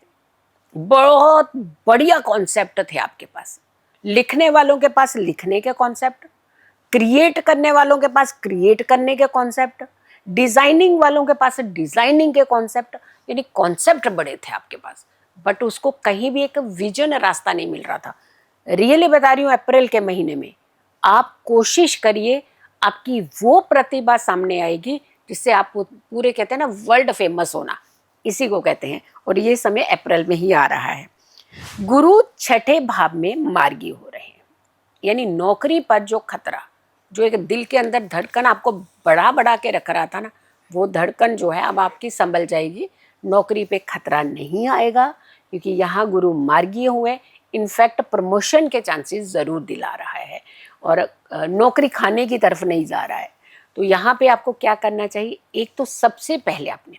बहुत बढ़िया कॉन्सेप्ट थे आपके पास, लिखने वालों के पास लिखने के कॉन्सेप्ट, क्रिएट करने वालों के पास क्रिएट करने के कॉन्सेप्ट, डिजाइनिंग वालों के पास डिजाइनिंग के कॉन्सेप्ट, यानी कॉन्सेप्ट बड़े थे आपके पास, बट उसको कहीं भी एक विजन रास्ता नहीं मिल रहा था। रियली बता रही हूँ, अप्रैल के महीने में आप कोशिश करिए, आपकी वो प्रतिभा सामने आएगी जिससे आप पूरे कहते हैं ना वर्ल्ड फेमस होना, इसी को कहते हैं। और ये समय अप्रैल में ही आ रहा है। गुरु 6ठे भाव में मार्गी हो रहे हैं, यानी नौकरी पर जो खतरा, जो एक दिल के अंदर धड़कन आपको बढ़ा के रख रहा था ना, वो धड़कन जो है अब आपकी संभल जाएगी। नौकरी पे खतरा नहीं आएगा, क्योंकि यहाँ गुरु मार्गी हुए, इनफैक्ट प्रमोशन के चांसेस ज़रूर दिला रहा है और नौकरी खाने की तरफ नहीं जा रहा है। तो यहाँ पे आपको क्या करना चाहिए, एक तो सबसे पहले आपने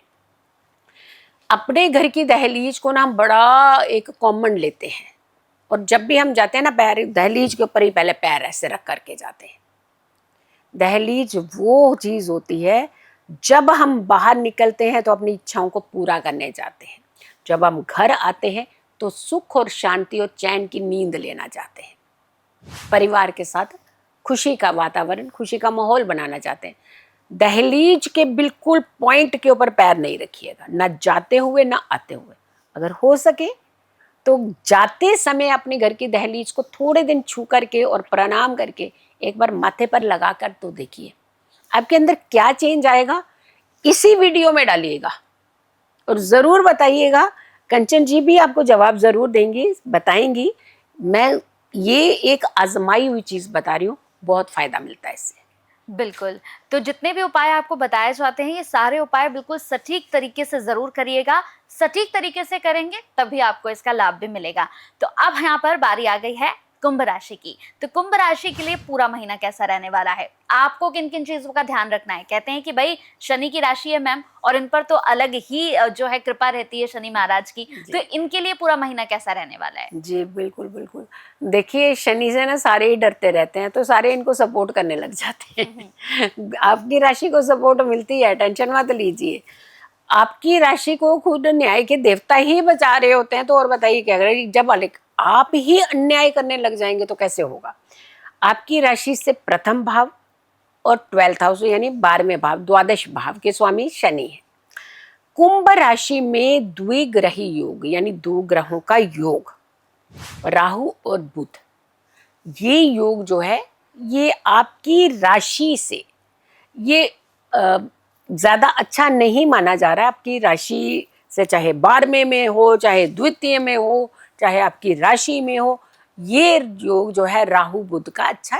अपने घर की दहलीज को ना हम बड़ा एक कॉमन लेते हैं, और जब भी हम जाते हैं ना, पैर दहलीज के ऊपर ही पहले पैर ऐसे रख करके जाते हैं। दहलीज वो चीज़ होती है जब हम बाहर निकलते हैं तो अपनी इच्छाओं को पूरा करने जाते हैं, जब हम घर आते हैं तो सुख और शांति और चैन की नींद लेना चाहते हैं, परिवार के साथ खुशी का वातावरण, खुशी का माहौल बनाना चाहते हैं। दहलीज के बिल्कुल पॉइंट के ऊपर पैर नहीं रखिएगा, ना जाते हुए ना आते हुए। अगर हो सके तो जाते समय अपने घर की दहलीज को थोड़े दिन छू करके और प्रणाम करके एक बार माथे पर लगा कर तो देखिए, आपके अंदर क्या चेंज आएगा। इसी वीडियो में डालिएगा और ज़रूर बताइएगा। कंचन जी भी आपको जवाब ज़रूर देंगी, बताएंगी। मैं ये एक आजमाई हुई चीज़ बता रही हूँ, बहुत फ़ायदा मिलता है इससे। बिल्कुल, तो जितने भी उपाय आपको बताए जाते हैं, ये सारे उपाय बिल्कुल सटीक तरीके से ज़रूर करिएगा। सटीक तरीके से करेंगे तभी आपको इसका लाभ भी मिलेगा। तो अब यहाँ पर बारी आ गई है कुंभ राशि की। तो कुंभ राशि के लिए पूरा महीना कैसा रहने वाला है? आपको किन-किन चीज़ों का ध्यान रखना है? कहते हैं कि भई शनि की राशि है मैम, और इन पर तो अलग ही जो है कृपा रहती है शनि महाराज की। तो इनके लिए पूरा महीना कैसा रहने वाला है? जी बिल्कुल बिल्कुल। देखिए, शनि से ना सारे ही डरते रहते हैं, तो सारे इनको सपोर्ट करने लग जाते हैं। आपकी राशि को सपोर्ट मिलती है, टेंशन मत लीजिए। आपकी राशि को खुद न्याय के देवता ही बचा रहे होते हैं, तो और बताइए क्या करें। जब आप ही अन्याय करने लग जाएंगे तो कैसे होगा। आपकी राशि से प्रथम भाव और 12th हाउस यानी 12वें भाव, द्वादश भाव के स्वामी शनि है। कुंभ राशि में द्विग्रही योग यानी 2 ग्रहों का योग, राहु और बुध, ये योग जो है ये आपकी राशि से ये ज़्यादा अच्छा नहीं माना जा रहा है। आपकी राशि से चाहे 12वें में हो, चाहे द्वितीय में हो, चाहे आपकी राशि में हो, ये योग जो है राहु बुध का अच्छा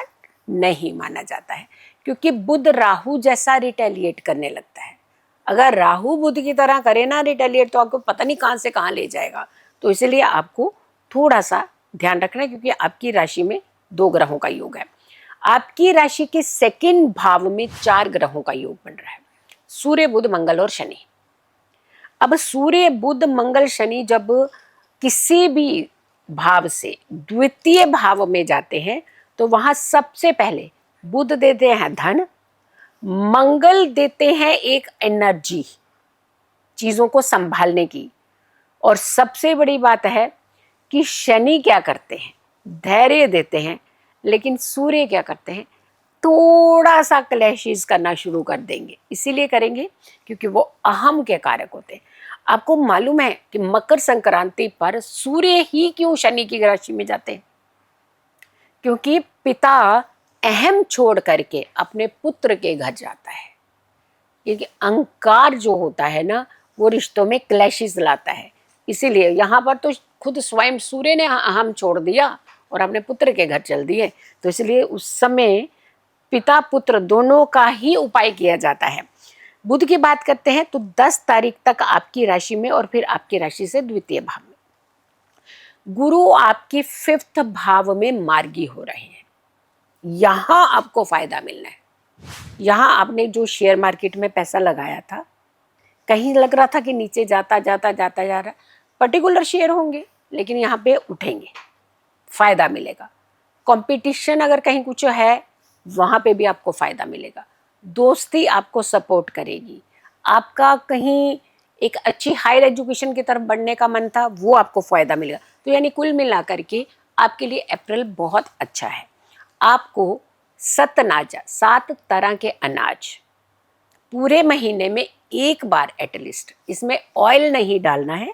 नहीं माना जाता है, क्योंकि बुध राहु जैसा रिटेलिएट करने लगता है। अगर राहु बुध की तरह करे ना रिटेलिएट, तो आपको पता नहीं कहाँ से कहाँ ले जाएगा। तो इसलिए आपको थोड़ा सा ध्यान रखना है, क्योंकि आपकी राशि में 2 ग्रहों का योग है। आपकी राशि के 2nd भाव में 4 ग्रहों का योग बन रहा है, सूर्य बुध मंगल और शनि। अब सूर्य बुध मंगल शनि जब किसी भी भाव से द्वितीय भाव में जाते हैं, तो वहां सबसे पहले बुध देते हैं धन, मंगल देते हैं एक एनर्जी चीजों को संभालने की। और सबसे बड़ी बात है कि शनि क्या करते हैं, धैर्य देते हैं, लेकिन सूर्य क्या करते हैं, थोड़ा सा क्लैशेस करना शुरू कर देंगे। इसीलिए करेंगे क्योंकि वो अहम के कारक होते हैं। आपको मालूम है कि मकर संक्रांति पर सूर्य ही क्यों शनि की राशि में जाते हैं? क्योंकि पिता अहम छोड़ करके अपने पुत्र के घर जाता है। क्योंकि अहंकार जो होता है ना, वो रिश्तों में क्लैशेस लाता है। इसीलिए यहाँ पर तो खुद स्वयं सूर्य ने अहम छोड़ दिया और अपने पुत्र के घर चल दिए। तो इसलिए उस समय पिता पुत्र दोनों का ही उपाय किया जाता है। बुध की बात करते हैं तो 10 तारीख तक आपकी राशि में और फिर आपकी राशि से द्वितीय भाव में। गुरु आपके 5th भाव में मार्गी हो रहे हैं। यहां आपको फायदा मिलना है। यहां आपने जो शेयर मार्केट में पैसा लगाया था, कहीं लग रहा था कि नीचे जाता जाता जाता जा रहा, पर्टिकुलर शेयर होंगे लेकिन यहाँ पे उठेंगे, फायदा मिलेगा। कंपटीशन अगर कहीं कुछ है, वहां पे भी आपको फायदा मिलेगा। दोस्ती आपको सपोर्ट करेगी। आपका कहीं एक अच्छी हायर एजुकेशन की तरफ बढ़ने का मन था, वो आपको फायदा मिलेगा। तो यानी कुल मिला करके आपके लिए अप्रैल बहुत अच्छा है। आपको सतनाजा 7 तरह के अनाज पूरे महीने में एक बार एटलीस्ट, इसमें ऑयल नहीं डालना है,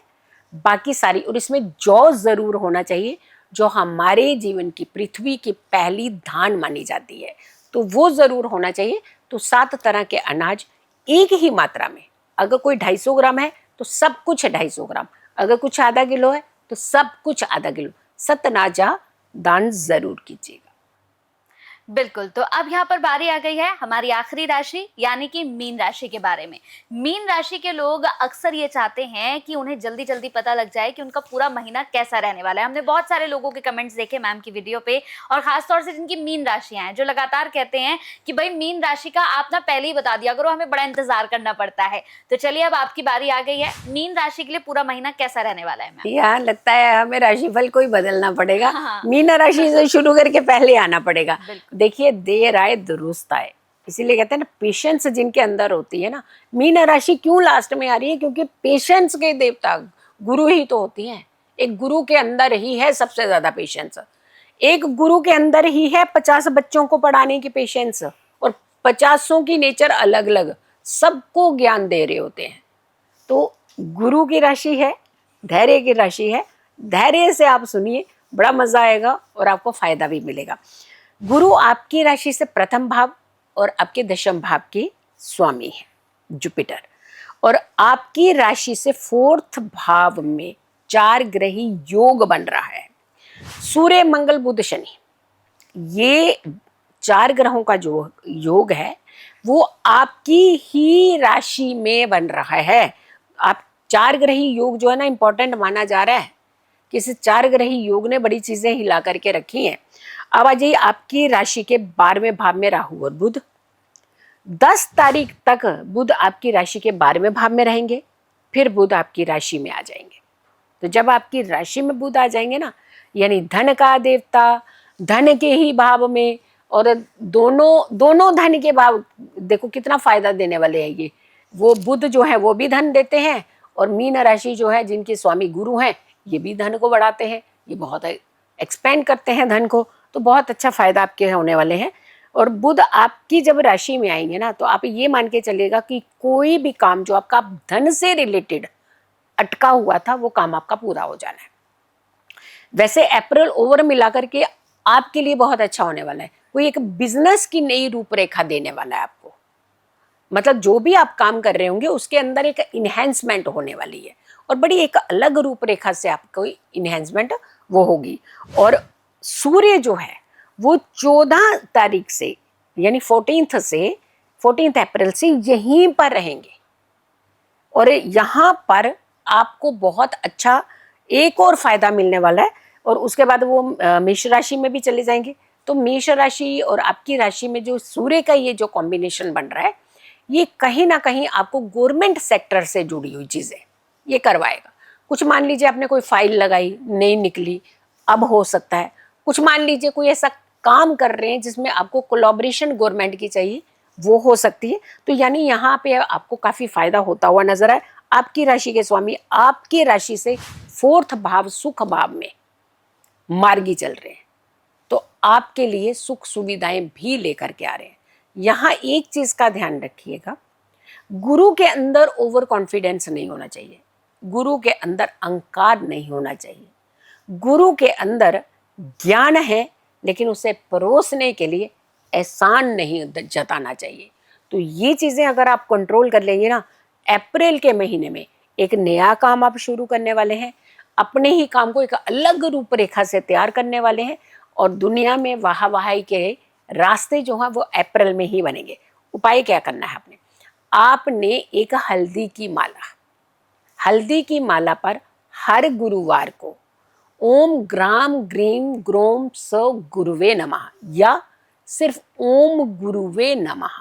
बाकी सारी, और इसमें जौ जरूर होना चाहिए जो हमारे जीवन की पृथ्वी की पहली धान मानी जाती है, तो वो जरूर होना चाहिए। तो 7 तरह के अनाज एक ही मात्रा में, अगर कोई 250 ग्राम है तो सब कुछ 250 ग्राम, अगर कुछ आधा किलो है तो सब कुछ आधा किलो सतनाजा दान जरूर कीजिएगा। बिल्कुल। तो अब यहाँ पर बारी आ गई है हमारी आखिरी राशि यानी कि मीन राशि के बारे में। मीन राशि के लोग अक्सर ये चाहते हैं कि उन्हें जल्दी जल्दी पता लग जाए कि उनका पूरा महीना कैसा रहने वाला है। हमने बहुत सारे लोगों के कमेंट्स देखे मैम की वीडियो पे, और खासतौर से जिनकी मीन राशियां हैं, जो लगातार कहते हैं कि भाई मीन राशि का आप ना पहले ही बता दिया करो, हमें बड़ा इंतजार करना पड़ता है। तो चलिए अब आपकी बारी आ गई है। मीन राशि के लिए पूरा महीना कैसा रहने वाला है मैम? यहाँ लगता है हमें राशिफल को ही बदलना पड़ेगा। हाँ। मीन राशि से शुरू करके पहले आना पड़ेगा। बिल्कुल। देखिए, देर आए दुरुस्त आए, इसीलिए कहते हैं ना, पेशेंस जिनके अंदर होती है ना। मीन राशि क्यों लास्ट में आ रही है? क्योंकि पेशेंस के देवता गुरु ही तो होती हैं। एक गुरु के अंदर ही है सबसे ज्यादा पेशेंस। एक गुरु के अंदर ही है 50 बच्चों को पढ़ाने की पेशेंस, और 50 की नेचर अलग अलग, सबको ज्ञान दे रहे होते हैं। तो गुरु की राशि है, धैर्य की राशि है। धैर्य से आप सुनिए, बड़ा मजा आएगा और आपको फायदा भी मिलेगा। गुरु आपकी राशि से प्रथम भाव और आपके दशम भाव के स्वामी है जुपिटर, और आपकी राशि से 4th भाव में 4 ग्रही योग बन रहा है। सूर्य मंगल बुध शनि, ये 4 ग्रहों का जो योग है वो आपकी ही राशि में बन रहा है। आप 4 ग्रही योग जो है ना, इंपॉर्टेंट माना जा रहा है। किसी 4 ग्रही योग ने बड़ी चीजें हिला करके रखी हैं। अब आ जाइए आपकी राशि के 12वें भाव में राहु और बुध। 10 तारीख तक बुध आपकी राशि के 12वें भाव में रहेंगे, फिर बुध आपकी राशि में आ जाएंगे। तो जब आपकी राशि में बुध आ जाएंगे ना, यानी धन का देवता धन के ही भाव में, और दोनों धन के भाव, देखो कितना फायदा देने वाले हैं ये। वो बुध जो है वो भी धन देते हैं, और मीन राशि जो है जिनके स्वामी गुरु हैं, ये भी धन को बढ़ाते हैं, ये बहुत एक्सपेंड करते हैं धन को। तो बहुत अच्छा फायदा आपके होने वाले हैं। और बुध आपकी जब राशि में आएंगे ना, तो आप ये मान के चलिएगा कि कोई भी काम जो आपका धन से रिलेटेड अटका हुआ था, वो काम आपका पूरा हो जाना है। वैसे अप्रैल ओवर मिलाकर के आपके लिए बहुत अच्छा होने वाला है। कोई एक बिजनेस की नई रूपरेखा देने वाला है आपको। मतलब जो भी आप काम कर रहे होंगे उसके अंदर एक इन्हेंसमेंट होने वाली है, और बड़ी एक अलग रूपरेखा से आपको इन्हेंसमेंट वो होगी। और सूर्य जो है वो 14 तारीख से, यानी 14 अप्रैल से यहीं पर रहेंगे, और यहाँ पर आपको बहुत अच्छा एक और फायदा मिलने वाला है। और उसके बाद वो मेष राशि में भी चले जाएंगे। तो मेष राशि और आपकी राशि में जो सूर्य का ये जो कॉम्बिनेशन बन रहा है, ये कहीं ना कहीं आपको गवर्नमेंट सेक्टर से जुड़ी हुई चीजें ये करवाएगा। कुछ मान लीजिए आपने कोई फाइल लगाई, नहीं निकली, अब हो सकता है। कुछ मान लीजिए कोई ऐसा काम कर रहे हैं जिसमें आपको कोलैबोरेशन गवर्नमेंट की चाहिए, वो हो सकती है। तो यानी यहाँ पे आपको काफी फायदा होता हुआ नजर आए। आपकी राशि के स्वामी आपकी राशि से 4th भाव सुख भाव में मार्गी चल रहे हैं, तो आपके लिए सुख सुविधाएं भी लेकर के आ रहे हैं। यहाँ एक चीज का ध्यान रखिएगा, गुरु के अंदर ओवर कॉन्फिडेंस नहीं होना चाहिए, गुरु के अंदर अहंकार नहीं होना चाहिए। गुरु के अंदर ज्ञान है, लेकिन उसे परोसने के लिए एहसान नहीं जताना चाहिए। तो ये चीजें अगर आप कंट्रोल कर लेंगे ना, अप्रैल के महीने में एक नया काम आप शुरू करने वाले हैं, अपने ही काम को एक अलग रूपरेखा से तैयार करने वाले हैं, और दुनिया में वाहवाही के रास्ते जो हैं वो अप्रैल में ही बनेंगे। उपाय क्या करना है आपने एक हल्दी की माला पर हर गुरुवार को ओम ग्राम ग्रीम ग्रोम स गुरुवे नमः या सिर्फ ओम गुरुवे नमः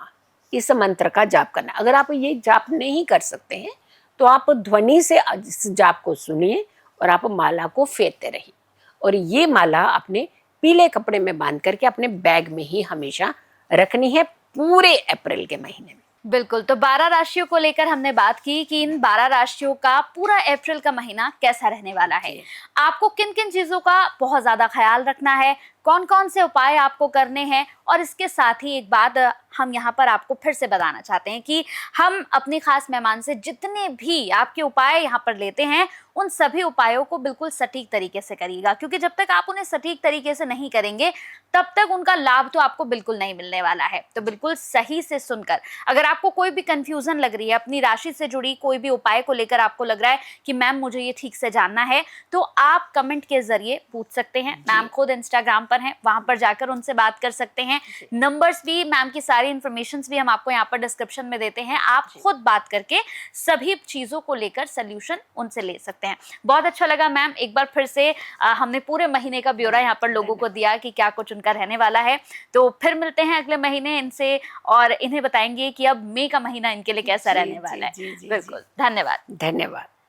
इस मंत्र का जाप करना। अगर आप ये जाप नहीं कर सकते हैं तो आप ध्वनि से इस जाप को सुनिए और आप माला को फेरते रहिए, और ये माला अपने पीले कपड़े में बांध करके अपने बैग में ही हमेशा रखनी है पूरे अप्रैल के महीने में। बिल्कुल, तो 12 राशियों को लेकर हमने बात की कि इन 12 राशियों का पूरा अप्रैल का महीना कैसा रहने वाला है। आपको किन किन चीजों का बहुत ज्यादा ख्याल रखना है, कौन कौन से उपाय आपको करने हैं, और इसके साथ ही एक बात हम यहाँ पर आपको फिर से बताना चाहते हैं कि हम अपने खास मेहमान से जितने भी आपके उपाय यहाँ पर लेते हैं उन सभी उपायों को बिल्कुल सटीक तरीके से करिएगा, क्योंकि जब तक आप उन्हें सटीक तरीके से नहीं करेंगे तब तक उनका लाभ तो आपको बिल्कुल नहीं मिलने वाला है। तो बिल्कुल सही से सुनकर, अगर आपको कोई भी कंफ्यूजन लग रही है अपनी राशि से जुड़ी कोई भी उपाय को लेकर, आपको लग रहा है कि मैम मुझे ये ठीक से जानना है, तो आप कमेंट के जरिए पूछ सकते हैं। मैम खुद इंस्टाग्राम पर हैं, वहां पर जाकर उनसे बात कर सकते हैं। नंबर्स भी, मैम की सारी इंफॉर्मेशंस भी हम आपको यहाँ पर डिस्क्रिप्शन में देते हैं, आप खुद बात करके सभी चीजों को लेकर सोल्यूशन उनसे ले सकते हैं। बहुत अच्छा लगा मैम, एक बार फिर से हमने पूरे महीने का ब्यौरा यहाँ पर लोगों को दिया कि क्या कुछ उनका रहने वाला है। तो फिर मिलते हैं अगले महीने इनसे और इन्हें बताएंगे कि अब मई का महीना इनके लिए कैसा रहने वाला है। बिल्कुल, धन्यवाद। धन्यवाद।